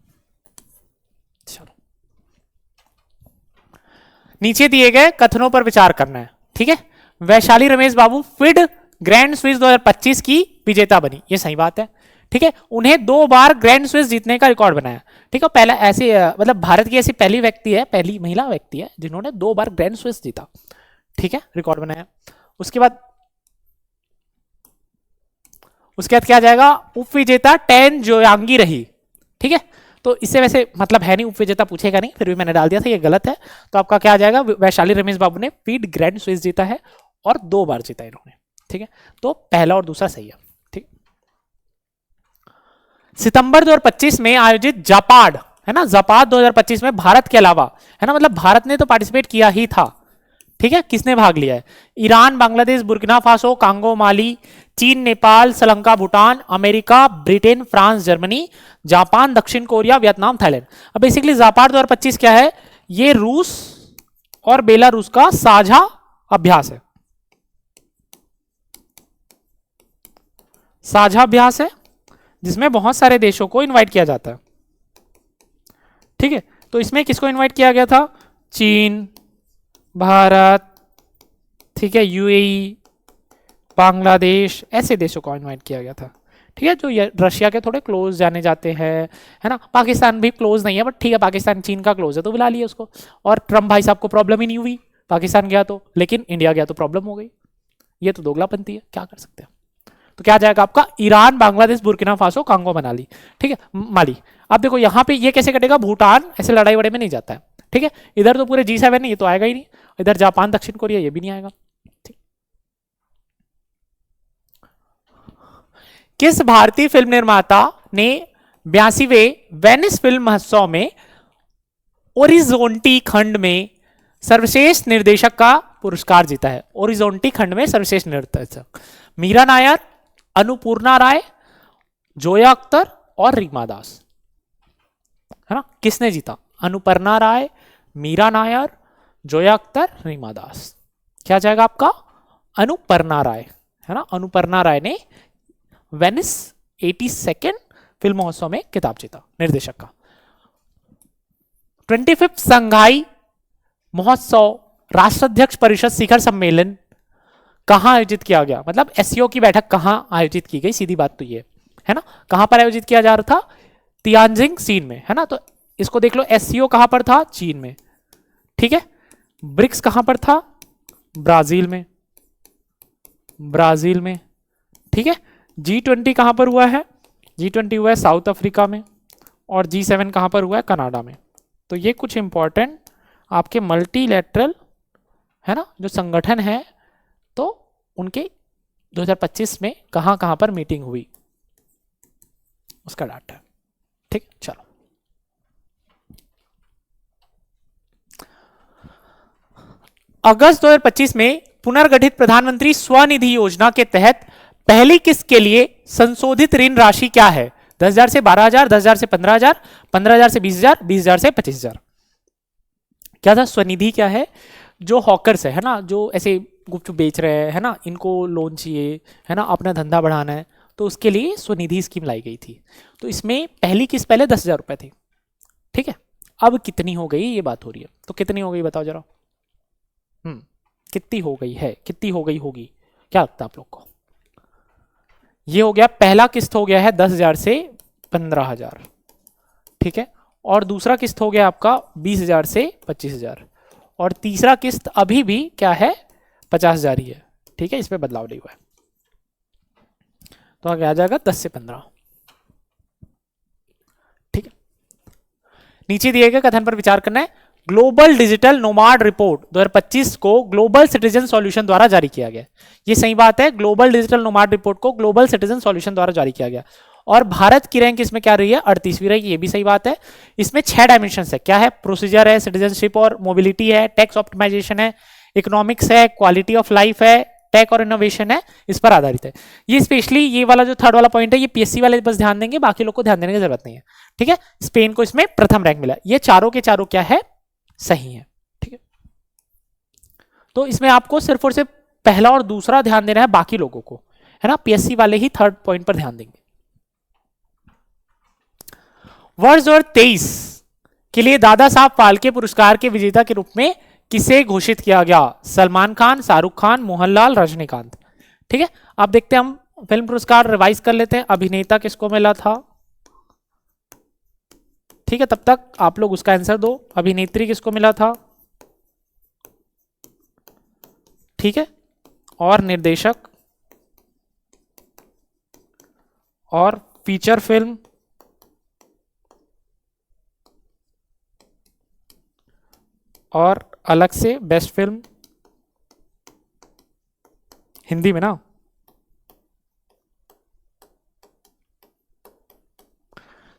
नीचे दिए गए कथनों पर विचार करना है, ठीक है। वैशाली रमेश बाबू फिड ग्रैंड स्विस 2025 की विजेता बनी, ये सही बात है, ठीक है। उन्हें 2 बार ग्रैंड स्विस जीतने का रिकॉर्ड बनाया, ठीक है। पहला ऐसी मतलब भारत की ऐसी पहली व्यक्ति है, पहली महिला व्यक्ति है जिन्होंने 2 बार ग्रैंड स्विस जीता, ठीक है, रिकॉर्ड बनाया। उसके बाद क्या आ जाएगा, उप विजेता टेन जोयांगी रही, ठीक है। तो इससे वैसे मतलब है नहीं, उप विजेता पूछेगा नहीं, फिर भी मैंने डाल दिया था, ये गलत है। तो आपका क्या आ जाएगा, वैशाली रमेश बाबू ने फीड ग्रैंड स्विस जीता है और 2 बार जीता इन्होंने, ठीक है। तो पहला और दूसरा सही है, ठीक। सितंबर 2025 में आयोजित जापाड, है ना, जापाड 2025 में भारत के अलावा, है ना, मतलब भारत ने तो पार्टिसिपेट किया ही था, ठीक है। किसने भाग लिया है, Iran, Bangladesh, Burkina Faso, Congo, Mali, चीन, Nepal, Sri Lanka, Bhutan, America, Britain, France, Germany, Japan, दक्षिण कोरिया, वियतनाम, थाईलैंड। अब बेसिकली जापाड 2025 क्या है, ये रूस और बेलारूस का साझा अभ्यास है, साझा अभ्यास है जिसमें बहुत सारे देशों को इनवाइट किया जाता है, ठीक है। तो इसमें किसको इनवाइट किया गया था, चीन, भारत, ठीक है, यूएई, बांग्लादेश, ऐसे देशों को इनवाइट किया गया था, ठीक है, जो रशिया के थोड़े क्लोज जाने जाते हैं, है ना। पाकिस्तान भी क्लोज नहीं है, बट ठीक है, पाकिस्तान चीन का क्लोज है तो बुला लिया उसको। और ट्रम्प भाई साहब को प्रॉब्लम ही नहीं हुई, पाकिस्तान गया तो, लेकिन इंडिया गया तो प्रॉब्लम हो गई। ये तो दोगलापंती है, क्या कर सकते हैं। तो क्या जाएगा आपका, Iran, Bangladesh, Burkina Faso, Congo, Manali, ठीक है, माली। अब देखो यहाँ पे ये कैसे कटेगा, भूटान ऐसे लड़ाई वड़ाई में नहीं जाता है, ठीक है। इधर तो पूरे G7 नहीं, ये तो आएगा ही नहीं। इधर जापान, दक्षिण कोरिया, ये भी नहीं आएगा, ठीक। किस भारतीय फिल्म निर्माता ने 82वें वेनिस फिल्म महोत्सव में ओरिजोंटी खंड में सर्वश्रेष्ठ निर्देशक का पुरस्कार जीता है। ओरिजोंटी खंड में सर्वश्रेष्ठ निर्देशक, मीरा नायर, अनुपूर्णा राय, जोया अख्तर और रीमा दास, है ना। किसने जीता, अनुपर्णा राय, मीरा नायर, जोया अख्तर, रीमा दास। क्या जाएगा आपका, अनुपर्णा राय, है ना। अनुपर्णा राय ने वेनिस 82nd फिल्म महोत्सव में खिताब जीता निर्देशक का। 25th संघाई महोत्सव राष्ट्राध्यक्ष परिषद शिखर सम्मेलन कहां आयोजित किया गया, मतलब एससीओ की बैठक कहां आयोजित की गई, सीधी बात तो ये है ना। कहां पर आयोजित किया जा रहा था, तियानजिंग चीन में, है ना। तो इसको देख लो, एससीओ कहां पर था, चीन में, ठीक है। ब्रिक्स कहां पर था, ब्राजील में, ब्राजील में, ठीक है। G20 कहां पर हुआ है, G20 हुआ है साउथ अफ्रीका में, और G7 कहां पर हुआ है, कनाडा में। तो ये कुछ इंपॉर्टेंट आपके मल्टीलैटरल, है ना, जो संगठन है, तो उनके 2025 में कहां कहां पर मीटिंग हुई उसका डाटा, ठीक। चलो अगस्त 2025 में पुनर्गठित प्रधानमंत्री स्वनिधि योजना के तहत पहली किस्त के लिए संशोधित ऋण राशि क्या है, 10,000 से 12,000, 10,000 से 15,000, 15,000 से 20,000, 20,000 से 25,000। क्या था, स्वनिधि क्या है, जो हॉकर्स है ना, जो ऐसे गुपचुप बेच रहे हैं, है ना, इनको लोन चाहिए, है ना, अपना धंधा बढ़ाना है, तो उसके लिए स्वनिधि स्कीम लाई गई थी। तो इसमें पहली किस्त पहले 10,000 रुपए थी, ठीक है। अब कितनी हो गई ये बात हो रही है, तो कितनी हो गई बताओ जरा, कितनी हो गई है, कितनी हो गई होगी, क्या लगता है आप लोग को। ये हो गया, पहला किस्त हो गया है 10,000 से 15,000, ठीक है। और दूसरा किस्त हो गया आपका 20,000 से 25,000, और तीसरा किस्त अभी भी क्या है, 50,000 ही है, ठीक है, इसमें बदलाव नहीं हुआ है। तो आगे आ जाएगा 10 से 15, ठीक है। नीचे दिए गए कथन पर विचार करना है। ग्लोबल डिजिटल नोमाड रिपोर्ट 2025 को ग्लोबल सिटीजन सॉल्यूशन द्वारा जारी किया गया, ये सही बात है। ग्लोबल डिजिटल नोमाड रिपोर्ट को ग्लोबल सिटीजन सॉल्यूशन द्वारा जारी किया गया, और भारत की रैंक इसमें क्या रही है, 38वीं रही, ये भी सही बात है। इसमें 6 डायमेंशन है, क्या है, प्रोसीजर है, सिटीजनशिप और मोबिलिटी है, टैक्स ऑप्टिमाइजेशन है, इकोनॉमिक्स है, क्वालिटी ऑफ लाइफ है, टेक और इनोवेशन है, इस पर आधारित है। ये स्पेशली ये वाला जो थर्ड वाला पॉइंट है, ये पीएससी वाले बस ध्यान देंगे, बाकी लोग को ध्यान देने की जरूरत नहीं है, ठीक है। स्पेन को इसमें प्रथम रैंक मिला, ये चारों के चारों क्या है, सही है, ठीक है। तो इसमें आपको सिर्फ और सिर्फ पहला और दूसरा ध्यान देना है, बाकी लोगों को, है ना, पीएससी वाले ही थर्ड पॉइंट पर ध्यान देंगे। वर्ष 2023 के लिए दादा साहब फाल्के पुरस्कार के विजेता के रूप में किसे घोषित किया गया? सलमान खान, शाहरुख खान, मोहनलाल, रजनीकांत। ठीक है, अब देखते हैं हम फिल्म पुरस्कार रिवाइज कर लेते हैं। अभिनेता किसको मिला था? ठीक है, तब तक आप लोग उसका आंसर दो। अभिनेत्री किसको मिला था? ठीक है, और निर्देशक और फीचर फिल्म और अलग से बेस्ट फिल्म हिंदी में ना।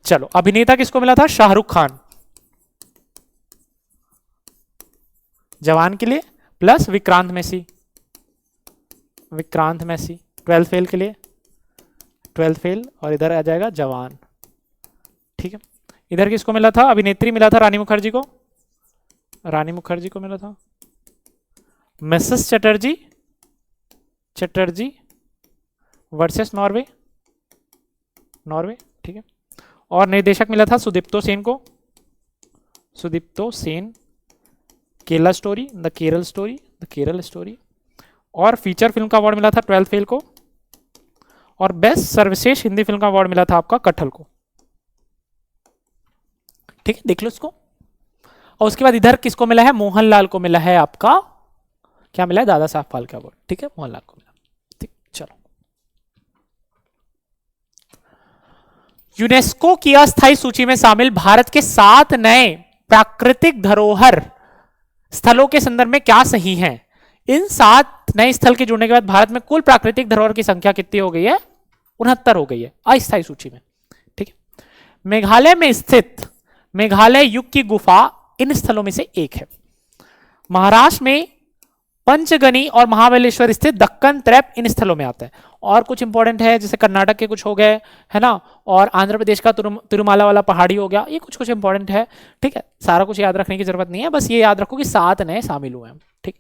चलो, अभिनेता किसको मिला था? शाहरुख खान, जवान के लिए, plus Vikrant Massey. Vikrant Massey 12th fail के लिए, 12th फेल, और इधर आ जाएगा जवान। ठीक है, इधर किसको मिला था? अभिनेत्री मिला था रानी मुखर्जी को, रानी मुखर्जी को मिला था। Mrs Chatterjee, Chatterjee versus Norway, Norway. ठीक है, और निर्देशक मिला था सुदीप्तो सेन को, Sudipto Sen, Kerala story, the Kerala story, the Kerala story. और फीचर फिल्म का अवार्ड मिला था 12th फेल को, और बेस्ट सर्वश्रेष्ठ हिंदी फिल्म का अवार्ड मिला था आपका कटहल को। ठीक है, देख लो इसको। और उसके बाद इधर किसको मिला है? मोहनलाल को मिला है आपका, क्या मिला है? दादा साहब फाल्के अवार्ड। ठीक है, मोहनलाल को मिला। ठीक, चलो। यूनेस्को की अस्थायी सूची में शामिल भारत के 7 नए प्राकृतिक धरोहर स्थलों के संदर्भ में क्या सही है? इन 7 नए स्थल के जुड़ने के बाद भारत में कुल प्राकृतिक धरोहर की संख्या कितनी हो गई है? 69 हो गई है अस्थायी सूची में। ठीक है, मेघालय में स्थित मेघालय युग की गुफा इन स्थलों में से एक है। महाराष्ट्र में पंचगनी और महाबलेश्वर स्थित दक्कन ट्रैप इन स्थलों में आता है। और कुछ इंपॉर्टेंट है, जैसे कर्नाटक के कुछ हो गए, है ना, और आंध्र प्रदेश का तिरुमाला वाला पहाड़ी हो गया। ये कुछ कुछ इंपॉर्टेंट है। ठीक है, सारा कुछ याद रखने की जरूरत नहीं है, बस ये याद रखो कि 7 नए शामिल हुए हैं। ठीक,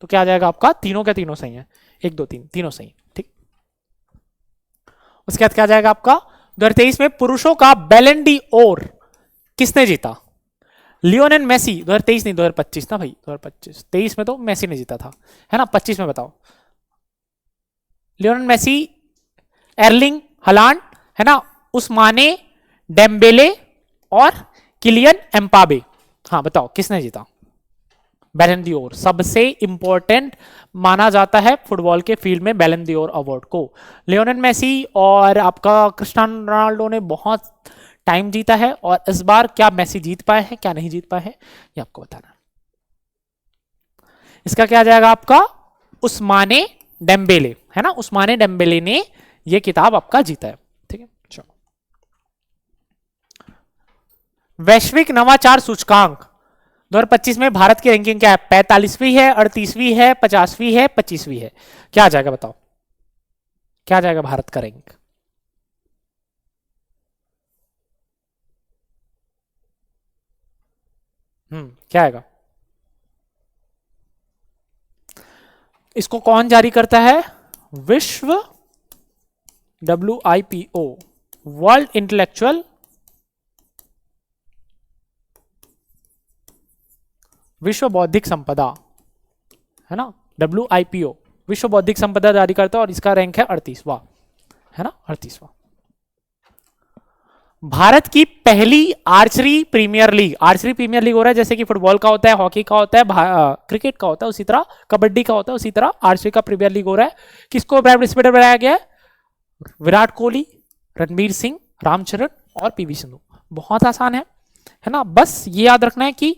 तो क्या आ जाएगा आपका? तीनों के तीनों सही है, 1 2 3 तीनों सही। ठीक, उसके बाद क्या आ जाएगा आपका? 2023 में पुरुषों का बैलन डी ओर किसने जीता? Lionel Messi. 2023 नहीं, 2025 ना भाई, 2025। 23 में तो मेसी ने जीता था, है ना। 25 में बताओ। लियोनेल मेसी, एर्लिंग हलांड, है ना, उस्माने डेम्बेले और किलियन एम्बापे। हाँ, बताओ किसने जीता बैलन डी ओर? सबसे इंपॉर्टेंट माना जाता है फुटबॉल के फील्ड में बैलन डी ओर अवार्ड को। लियोनेल मेसी और आपका क्रिस्टियानो रोनाल्डो ने बहुत टाइम जीता है, और इस बार क्या मेसी जीत पाए हैं, क्या नहीं जीत पाए हैं, ये आपको बताना। इसका क्या आ जाएगा आपका? उस्माने डेम्बेले, है ना, उस्माने डेम्बेले ने ये किताब आपका जीता है। ठीक है, चलो। वैश्विक नवाचार सूचकांक 2025 में भारत की रैंकिंग क्या है? 45वीं है, 38वीं है, 50वीं है, 25वीं है? क्या आ जाएगा बताओ? क्या आ जाएगा भारत का रैंक? क्या आएगा? इसको कौन जारी करता है? विश्व WIPO, वर्ल्ड इंटेलेक्चुअल, विश्व बौद्धिक संपदा, है ना, WIPO विश्व बौद्धिक संपदा जारी करता है, और इसका रैंक है 38वां, है ना, 38वां। भारत की पहली archery premier league, archery premier league हो रहा है, जैसे कि फुटबॉल का होता है, हॉकी का होता है, क्रिकेट का होता है, उसी तरह कबड्डी का होता है, उसी तरह आर्चरी का प्रीमियर लीग हो रहा है। किसको पार्टिसिपेटर बनाया गया है? विराट कोहली, रणवीर सिंह, रामचरण और PV सिंधु। बहुत आसान है ना। बस ये याद रखना है कि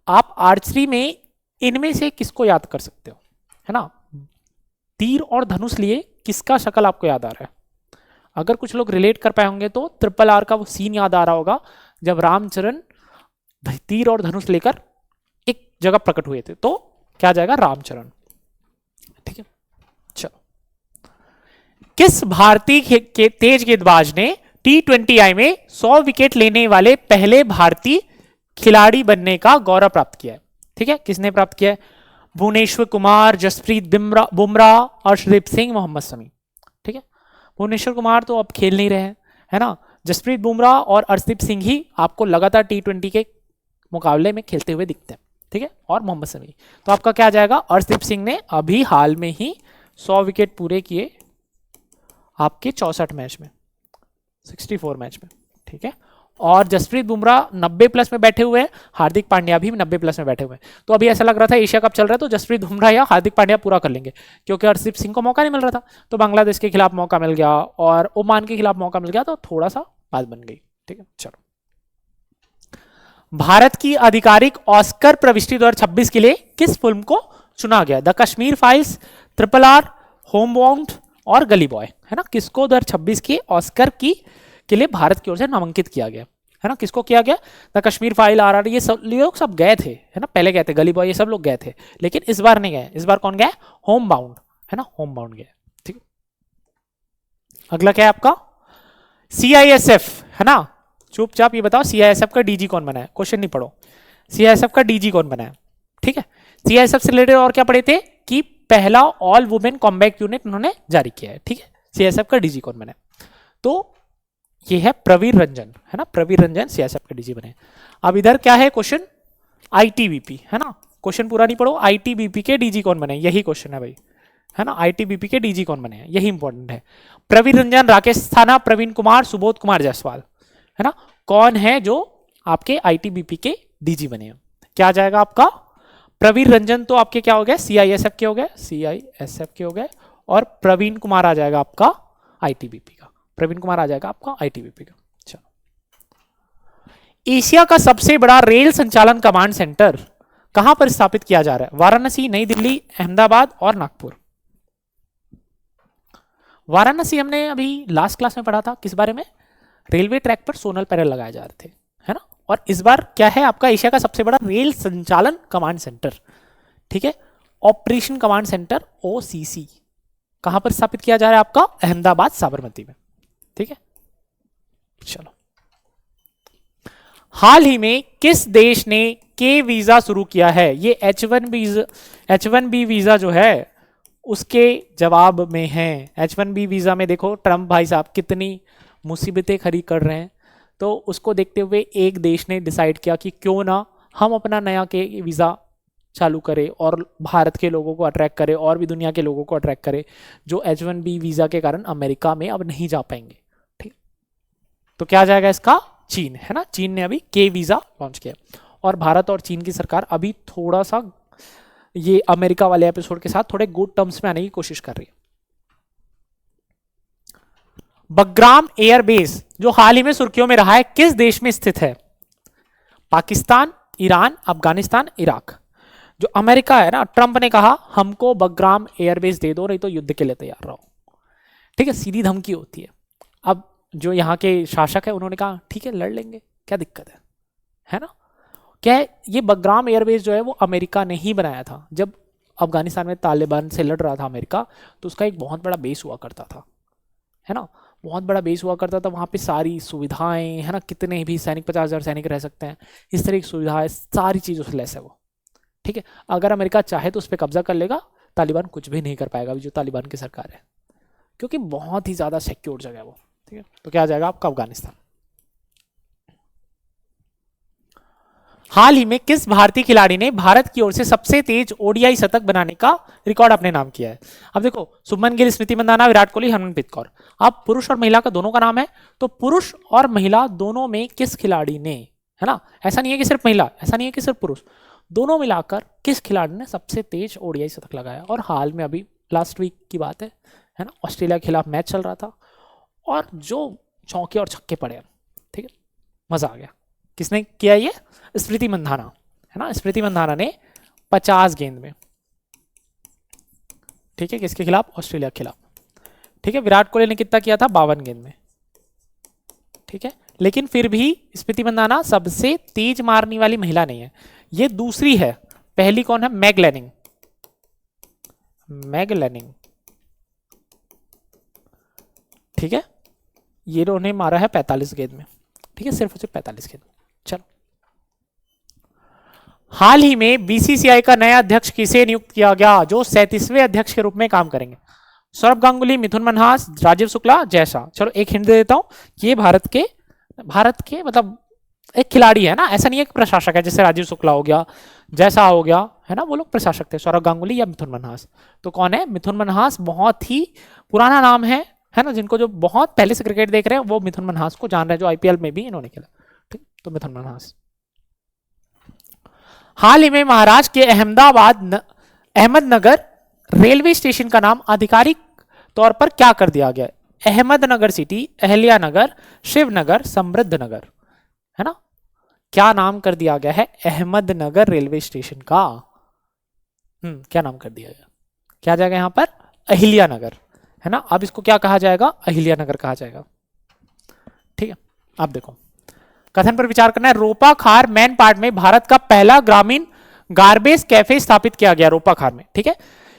आप आर्चरी में इनमें से किसको याद कर सकते हो, है ना। तीर और धनुष लिए किसका शक्ल आपको याद आ रहा है? अगर कुछ लोग रिलेट कर पाए होंगे तो RRR का वो सीन याद आ रहा होगा, जब रामचरण तीर और धनुष लेकर एक जगह प्रकट हुए थे, तो क्या जाएगा? रामचरण। ठीक है, चलो। किस भारतीय के तेज गेंदबाज ने T20I में 100 विकेट लेने वाले पहले भारतीय खिलाड़ी बनने का गौरव प्राप्त किया है? ठीक है, किसने प्राप्त किया है? भुवनेश्वर कुमार, जसप्रीत बुमराह, अर्शदीप सिंह, मोहम्मद शमी। ठीक है, भुवनेश्वर कुमार तो अब खेल नहीं रहे हैं, है ना। जसप्रीत बुमराह और अर्शदीप सिंह ही आपको लगातार T20 के मुकाबले में खेलते हुए दिखते हैं। ठीक है, और मोहम्मद शमी। तो आपका क्या आ जाएगा, अर्शदीप सिंह ने अभी हाल में ही 100 विकेट पूरे किए आपके 64 मैच में, 64 मैच में, ठीक है। और जसप्रीत बुमराह 90 प्लस में बैठे हुए हैं, हार्दिक पांड्या भी 90 प्लस में बैठे हुए हैं। तो अभी ऐसा लग रहा था एशिया कप चल रहा है तो जसप्रीत बुमराह या हार्दिक पांड्या पूरा कर लेंगे, क्योंकि हरदीप सिंह को मौका नहीं मिल रहा था। तो बांग्लादेश के खिलाफ मौका मिल गया और ओमान के खिलाफ मौका मिल गया, तो थोड़ा सा बात बन गई, ठीक है। चलो, भारत की आधिकारिक ऑस्कर प्रविष्टि 2026 के लिए किस फिल्म को चुना गया? The Kashmir files, triple R, Homebound और गली बॉय, है ना। किसको 2026 के ऑस्कर की के लिए भारत की ओर से नामांकित किया गया, है ना। किसको किया गया? द कश्मीर फाइल, आरआर, ये सब लोग सब गए थे, है ना, पहले गए थे, गली बॉय ये सब लोग गए थे, लेकिन इस बार नहीं गए। इस बार कौन गया? होम बाउंड, है ना, होम बाउंड गए, ठीक है। अगला क्या है आपका? सीआईएसएफ, है ना। चुपचाप ये बताओ सीआईएसएफ का डीजी कौन बना है? क्वेश्चन नहीं पढ़ो, सीआईएसएफ का डीजी कौन बना है, ठीक है। सीआईएसएफ से रिलेटेड और क्या पढ़े थे कि पहला ऑल वुमेन कॉम्बैट यूनिट उन्होंने जारी किया है, ठीक है। सीआईएसएफ का डीजी कौन बना है? तो ये है प्रवीर रंजन, है ना, प्रवीर रंजन सीआईएसएफ के डीजी बने। अब इधर क्या है क्वेश्चन? आईटीबीपी, है ना। क्वेश्चन पूरा नहीं पढ़ो, आईटीबीपी के डीजी कौन बने, यही क्वेश्चन है भाई, है ना। आईटीबीपी के डीजी कौन बने हैं, यही इंपॉर्टेंट है। प्रवीर रंजन, राकेश अस्थाना, प्रवीण कुमार, सुबोध कुमार जायसवाल, है ना, कौन है जो आपके आईटीबीपी के डीजी बने हैं? क्या आ जाएगा आपका? प्रवीर रंजन तो आपके क्या हो गए? सीआईएसएफ के हो गए, सीआईएसएफ के हो गए, और प्रवीण कुमार आ जाएगा आपका आईटीबीपी का, प्रवीण कुमार आ जाएगा आपका आईटीबीपी का। चलो, एशिया का सबसे बड़ा रेल संचालन कमांड सेंटर कहां पर स्थापित किया जा रहा है? वाराणसी, नई दिल्ली, अहमदाबाद और नागपुर। वाराणसी हमने अभी लास्ट क्लास में पढ़ा था, किस बारे में? रेलवे ट्रैक पर सोलर पैनल लगाए जा रहे थे, है ना। और इस बार क्या है आपका? एशिया का सबसे बड़ा रेल संचालन कमांड सेंटर, ठीक है, ऑपरेशन कमांड सेंटर ओसीसी, कहां पर स्थापित किया जा रहा है आपका? अहमदाबाद, साबरमती में, ठीक है। चलो, हाल ही में किस देश ने के वीजा शुरू किया है? ये H1B वीजा जो है उसके जवाब में है। H1B वीजा में देखो ट्रम्प भाई साहब कितनी मुसीबतें खड़ी कर रहे हैं, तो उसको देखते हुए एक देश ने डिसाइड किया कि क्यों ना हम अपना नया के वीजा चालू करें और भारत के लोगों को अट्रैक्ट करें और भी दुनिया के लोगों को अट्रैक्ट करें जो H1B वीजा के कारण अमेरिका में अब नहीं जा पाएंगे, ठीक। तो क्या आ जाएगा इसका? चीन, है ना। चीन ने अभी के वीजा लॉन्च किया और भारत और चीन की सरकार अभी थोड़ा सा ये अमेरिका वाले एपिसोड के साथ थोड़े गुड टर्म्स में आने की कोशिश कर रही है। बग्राम एयरबेस जो हाल ही में सुर्खियों में रहा है किस देश में स्थित है? Pakistan, Iran, Afghanistan, Iraq. जो अमेरिका है ना, ट्रंप ने कहा हमको बग्राम एयरबेस दे दो नहीं तो युद्ध के लिए तैयार रहो, ठीक है, सीधी धमकी होती है। अब जो यहाँ के शासक है उन्होंने कहा ठीक है लड़ लेंगे, क्या दिक्कत है ना। क्या है ये बग्राम एयरबेस जो है वो अमेरिका ने ही बनाया था। जब अफगानिस्तान में तालिबान से लड़ रहा था अमेरिका, तो उसका एक बहुत बड़ा बेस हुआ करता था, है ना, बहुत बड़ा बेस हुआ करता था। वहाँ पे सारी सुविधाएं, है ना, कितने भी सैनिक 50,000 सैनिक रह सकते हैं, इस तरह की सुविधाएं, सारी चीज़ों से लैस है वो, ठीक है। अगर अमेरिका चाहे तो उस पर कब्जा कर लेगा, तालिबान कुछ भी नहीं कर पाएगा अभी जो तालिबान की सरकार है, क्योंकि बहुत ही ज़्यादा सिक्योर जगह है वो, ठीक है। तो क्या आ जाएगा आपका? अफगानिस्तान। हाल ही में किस भारतीय खिलाड़ी ने भारत की ओर से सबसे तेज ओडीआई शतक बनाने का रिकॉर्ड अपने नाम किया है? अब देखो शुभमन गिल, स्मृति मंदाना, विराट कोहली, हरमनप्रीत कौर। अब पुरुष और महिला का दोनों का नाम है, तो पुरुष और महिला दोनों में किस खिलाड़ी ने, है ना, ऐसा नहीं है कि सिर्फ महिला, ऐसा नहीं है कि सिर्फ पुरुष, दोनों मिलाकर किस खिलाड़ी ने सबसे तेज ओडीआई शतक लगाया? और हाल में अभी लास्ट वीक की बात है ना, ऑस्ट्रेलिया के खिलाफ मैच चल रहा था और जो चौके और छक्के पड़े, ठीक है, मजा आ गया। किसने किया ये? स्मृति मंधाना, है ना, स्मृति मंधाना ने 50 गेंद में, ठीक है, किसके खिलाफ? ऑस्ट्रेलिया के खिलाफ, ठीक है। विराट कोहली ने कितना किया था? 52 गेंद में, ठीक है। लेकिन फिर भी स्मृति मंधाना सबसे तेज मारने वाली महिला नहीं है, ये दूसरी है। पहली कौन है? मैग लैनिंग, मैग लैनिंग, ठीक है, ये उन्होंने मारा है 45 गेंद में, ठीक है, सिर्फ 45 गेंद। चलो, हाल ही में बीसीसीआई का नया अध्यक्ष किसे नियुक्त किया गया जो 37वें अध्यक्ष के रूप में काम करेंगे? सौरभ गांगुली, मिथुन मनहास, राजीव शुक्ला, जय शाह। चलो एक हिंट दे देता हूं, ये भारत के मतलब एक खिलाड़ी है ना, ऐसा नहीं है कि प्रशासक है, जैसे राजीव शुक्ला हो गया, जैसा हो गया, है ना, वो लोग प्रशासक थे, सौरव गांगुली या मिथुन मनहास। तो कौन है? मिथुन मनहास। बहुत ही पुराना नाम है ना, जिनको जो बहुत पहले से क्रिकेट देख रहे हैं वो मिथुन मनहास को जान रहे हैं, जो आईपीएल में भी इन्होंने खेला। ठीक, तो मिथुन मनहास। हाल ही में महाराष्ट्र के अहमदनगर रेलवे स्टेशन का नाम आधिकारिक तौर पर क्या कर दिया गया? अहमदनगर सिटी, अहल्यानगर, शिवनगर, समृद्धनगर, है ना, क्या नाम कर दिया गया है अहमदनगर रेलवे स्टेशन का? क्या नाम कर दिया गया? क्या जाएगा यहां पर? अहिल्यानगर, है ना। अब इसको क्या कहा जाएगा? अहिल्यानगर कहा जाएगा। ठीक है, अब देखो कथन पर विचार करना है। रोपा खार मैन पार्ट में भारत का पहला ग्रामीण गार्बेज कैफे स्थापित किया गया, रोपा खार में। ठीक है,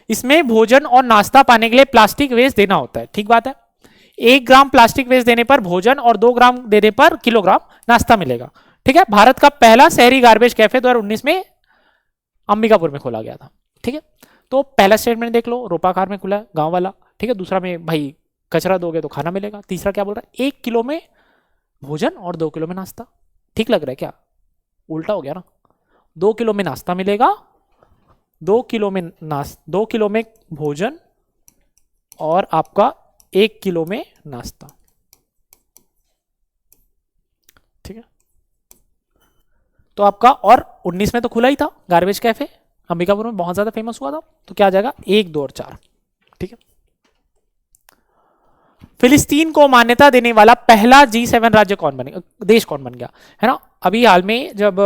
इसमें भोजन और नाश्ता पाने के लिए प्लास्टिक वेस्ट देना होता है। ठीक बात है, 1 ग्राम प्लास्टिक वेस्ट देने पर भोजन और 2 ग्राम देने पर किलोग्राम नाश्ता मिलेगा। ठीक है, भारत का पहला शहरी गार्बेज कैफे 2019 में अंबिकापुर में खोला गया था। ठीक है, तो पहला स्टेटमेंट देख लो, रोपाकार में खुला है, गांव वाला। ठीक है, दूसरा में भाई कचरा दोगे तो खाना मिलेगा। तीसरा क्या बोल रहा है? 1 किलो में भोजन और 2 किलो में नाश्ता। ठीक लग रहा है क्या? उल्टा हो गया ना, 2 किलो में नाश्ता मिलेगा, 2 किलो में भोजन और आपका 1 किलो में नाश्ता। ठीक है, तो आपका, और 19 में तो खुला ही था गार्बेज कैफे, अंबिकापुर में बहुत ज्यादा फेमस हुआ था। तो क्या आ जाएगा? 1, 2 और 4। ठीक है, फिलिस्तीन को मान्यता देने वाला पहला G7 राज्य कौन बनेगा, देश कौन बन गया, है ना। अभी हाल में जब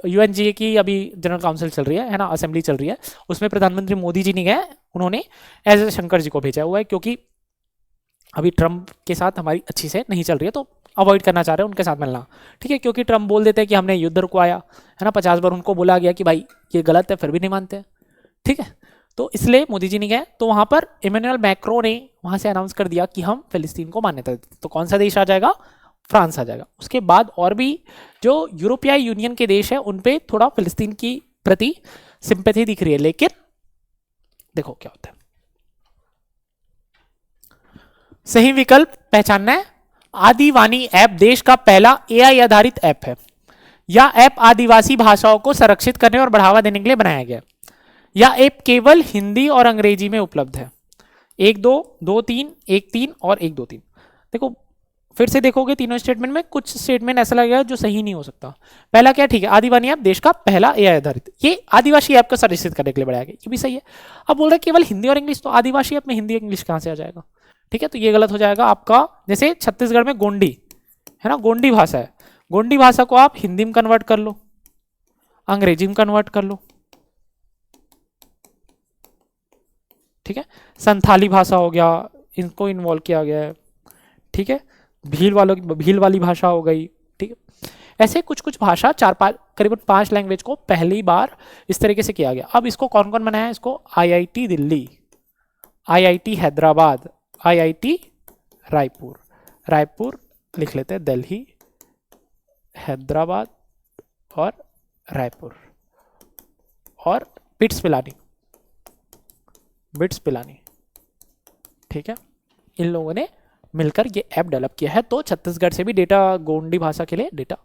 यूएनजीए की अभी जनरल काउंसिल चल रही है ना, असेंबली चल रही है, उसमें प्रधानमंत्री मोदी जी नहीं गए, उन्होंने एस शंकर जी को भेजा हुआ है, क्योंकि अभी ट्रंप के साथ हमारी अच्छी से नहीं चल रही है, तो अवॉइड करना चाह रहे हैं उनके साथ मिलना। ठीक है, क्योंकि ट्रंप बोल देते हैं कि हमने युद्ध रुकवाया, है ना, 50 बार उनको बोला गया कि भाई ये गलत है, फिर भी नहीं मानते। ठीक है, तो इसलिए मोदी जी नहीं गए, तो वहां पर इमैनुअल मैक्रो ने वहां से अनाउंस कर दिया कि हम फिलिस्तीन को मान्यता देते। तो कौन सा देश आ जाएगा? फ्रांस आ जाएगा। उसके बाद और भी जो यूरोपीय यूनियन के देश है उन पे थोड़ा फिलिस्तीन की प्रति सिंपैथी दिख रही है, लेकिन देखो क्या होता है। सही विकल्प पहचानना है। आदिवानी ऐप देश का पहला एआई आधारित ऐप है। यह ऐप आदिवासी भाषाओं को संरक्षित करने और बढ़ावा देने के लिए बनाया गया। यह ऐप केवल हिंदी और अंग्रेजी में उपलब्ध है। 1 2 2 3 1 3 और 1 2 3। देखो फिर से देखोगे तीनों स्टेटमेंट में कुछ स्टेटमेंट ऐसा लगेगा जो सही नहीं हो सकता। पहला क्या? ठीक है, आदिवासी ऐप देश का पहला एआई आधारित, ये आदिवासी ऐप को संरक्षित करने के लिए बनाया गया, ये भी सही है। अब बोल रहे केवल हिंदी और इंग्लिश, तो आदिवासी ऐप में हिंदी इंग्लिश कहां से आ जाएगा? ठीक है, तो ये गलत हो जाएगा आपका। जैसे छत्तीसगढ़ में गोंडी है ना, गोंडी भाषा है, गोंडी भाषा को आप हिंदी में कन्वर्ट कर लो, अंग्रेजी में कन्वर्ट कर लो। ठीक है, संथाली भाषा हो गया, इनको इन्वॉल्व किया गया है। ठीक है, भील वाली भाषा हो गई। ठीक है, ऐसे कुछ कुछ भाषा करीबन 5 लैंग्वेज को पहली बार इस तरीके से किया गया। अब इसको कौन कौन बनाया? इसको IIT Delhi, IIT Hyderabad, IIT Raipur लिख लेते हैं, दिल्ली, हैदराबाद और रायपुर, और बिट्स पिलानी। ठीक है, इन लोगों ने मिलकर ये ऐप डेवलप किया है। तो छत्तीसगढ़ से भी डेटा गोंडी भाषा के लिए डेटा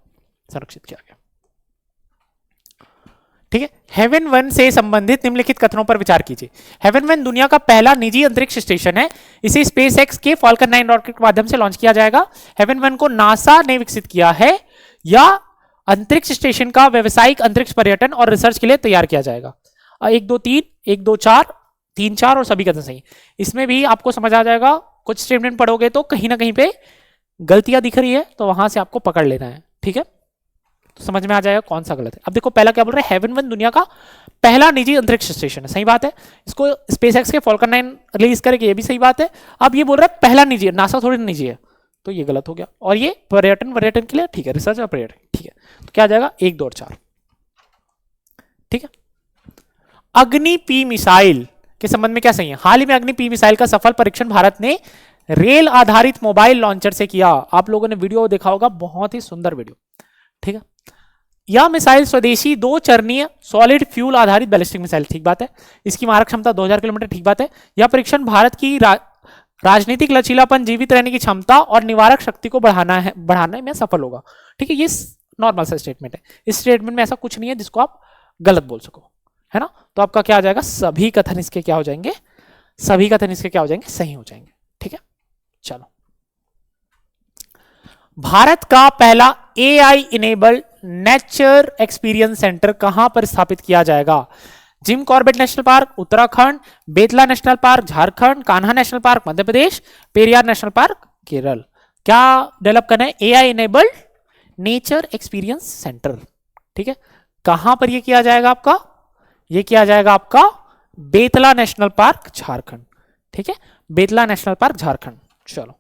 संरक्षित किया गया। ठीक है, हेवन 1 से संबंधित निम्नलिखित कथनों पर विचार कीजिए। हेवन 1 दुनिया का पहला निजी अंतरिक्ष स्टेशन है। इसे स्पेसएक्स के फॉल्कन 9 रॉकेट के माध्यम से लॉन्च किया जाएगा। हेवन 1 को नासा ने विकसित किया है या अंतरिक्ष स्टेशन का व्यावसायिक अंतरिक्ष पर्यटन और रिसर्च के लिए तैयार किया जाएगा। 1 2 3 1 2 4 3 4 और सभी कथन सही। इसमें भी आपको समझ आ जाएगा, कुछ स्टेटमेंट पढ़ोगे तो कहीं ना कहीं पे गलतियां दिख रही है, तो वहां से आपको पकड़ लेना है। ठीक है, तो समझ में आ जाएगा कौन सा गलत है। अब देखो पहला क्या बोल रहे हैं, हेवन 1 दुनिया का पहला निजी अंतरिक्ष स्टेशन है, सही बात है। इसको स्पेसएक्स के फॉल्कन 9 रिलीज करेगी, ये भी सही बात है। अब ये बोल रहा है पहला निजी है, नासा थोड़ी निजी है, तो ये गलत हो गया। और ये पर्यटन के लिए ठीक है, रिसर्च और पर्यटन, ठीक है। तो क्या आ जाएगा? 1 2 और 4। ठीक है, अग्नि पी मिसाइल के संबंध में क्या सही है? हाल ही में अग्नि पी मिसाइल का सफल परीक्षण भारत ने रेल आधारित मोबाइल लॉन्चर से किया। आप लोगों ने वीडियो देखा होगा, बहुत ही सुंदर वीडियो। ठीक है, यह मिसाइल स्वदेशी 2 चरणीय सॉलिड फ्यूल आधारित बैलिस्टिक मिसाइल, ठीक बात है। इसकी मारक क्षमता 2000 किलोमीटर, ठीक बात है। यह परीक्षण भारत की राजनीतिक लचीलापन जीवित रहने की क्षमता और निवारक शक्ति को बढ़ाने में सफल होगा। ठीक है, ये नॉर्मल सा स्टेटमेंट है। इस स्टेटमेंट में ऐसा कुछ नहीं है जिसको आप गलत बोल सको, है ना। तो आपका क्या आ जाएगा, सभी कथन इसके क्या हो जाएंगे, सभी कथन इसके क्या हो जाएंगे, सही हो जाएंगे। ठीक है, चलो। भारत का पहला AI enabled nature experience centre कहां पर स्थापित किया जाएगा? Jim Corbett National Park Uttarakhand, Betla National Park Jharkhand, Kanha National Park Madhya Pradesh, Periyar National Park Kerala. क्या डेवलप करना है? AI enabled nature experience centre. ठीक है, कहां पर यह किया जाएगा आपका? यह किया जाएगा आपका बेतला नेशनल पार्क झारखंड। ठीक है, बेतला नेशनल पार्क झारखंड। चलो,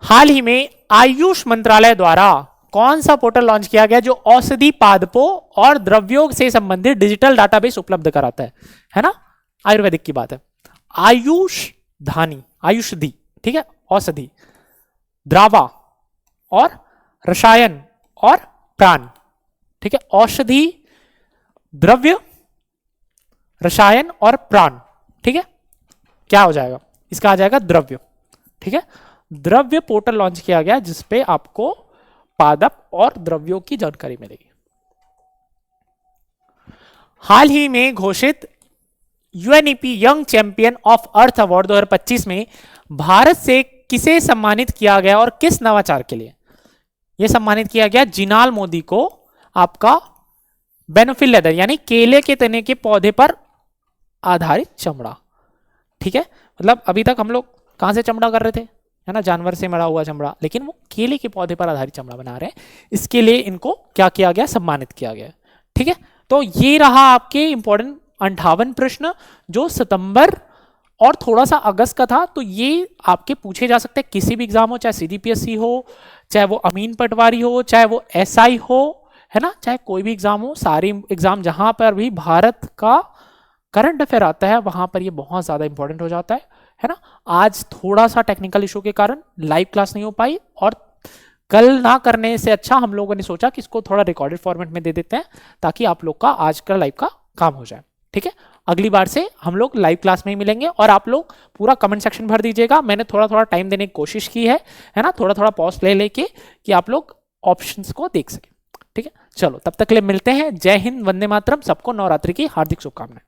हाल ही में आयुष मंत्रालय द्वारा कौन सा पोर्टल लॉन्च किया गया जो औषधि पादपों और द्रव्यों से संबंधित डिजिटल डाटाबेस उपलब्ध कराता है ना। आयुर्वेदिक की बात है। आयुष धानी, आयुषधि, ठीक है, औषधि, द्रावा और रसायन और प्राण। ठीक है, औषधि, द्रव्य, रसायन और प्राण। ठीक है, क्या हो जाएगा इसका? आ जाएगा द्रव्य। ठीक है, द्रव्य पोर्टल लॉन्च किया गया जिसपे आपको पादप और द्रव्यों की जानकारी मिलेगी। हाल ही में घोषित UNEP young champion of earth award 2025 में भारत से किसे सम्मानित किया गया और किस नवाचार के लिए? यह सम्मानित किया गया जिनाल मोदी को, आपका बेनोफिल लेदर यानी केले के तने के पौधे पर आधारित चमड़ा। ठीक है, मतलब अभी तक हम लोग कहां से चमड़ा कर रहे थे, है ना, जानवर से मरा हुआ चमड़ा, लेकिन वो केले के पौधे पर आधारित चमड़ा बना रहे हैं। इसके लिए इनको क्या किया गया? सम्मानित किया गया। ठीक है, तो ये रहा आपके इंपॉर्टेंट 58 प्रश्न जो सितंबर और थोड़ा सा अगस्त का था। तो ये आपके पूछे जा सकते हैं किसी भी एग्जाम हो, चाहे सीडीपीएससी हो, चाहे वो अमीन पटवारी हो, चाहे वो एसआई हो, है ना, चाहे कोई भी एग्जाम हो। सारे एग्जाम जहां पर भी भारत का करंट अफेयर आता है वहां पर ये बहुत ज्यादा इंपॉर्टेंट हो जाता है ना। आज थोड़ा सा टेक्निकल इशू के कारण लाइव क्लास नहीं हो पाई, और कल ना करने से अच्छा हम लोगों ने सोचा कि इसको थोड़ा रिकॉर्डेड फॉर्मेट में दे देते हैं ताकि आप लोग का आज का लाइव का काम हो जाए। ठीक है, अगली बार से हम लोग लाइव क्लास में ही मिलेंगे, और आप लोग पूरा कमेंट सेक्शन भर दीजिएगा। मैंने थोड़ा थोड़ा टाइम देने की कोशिश की है ना, थोड़ा थोड़ा पॉज ले लेके कि आप लोग ऑप्शंस को देख सकें। ठीक है, चलो तब तक के लिए मिलते हैं। जय हिंद, वंदे मातरम। सबको नवरात्रि की हार्दिक शुभकामनाएं।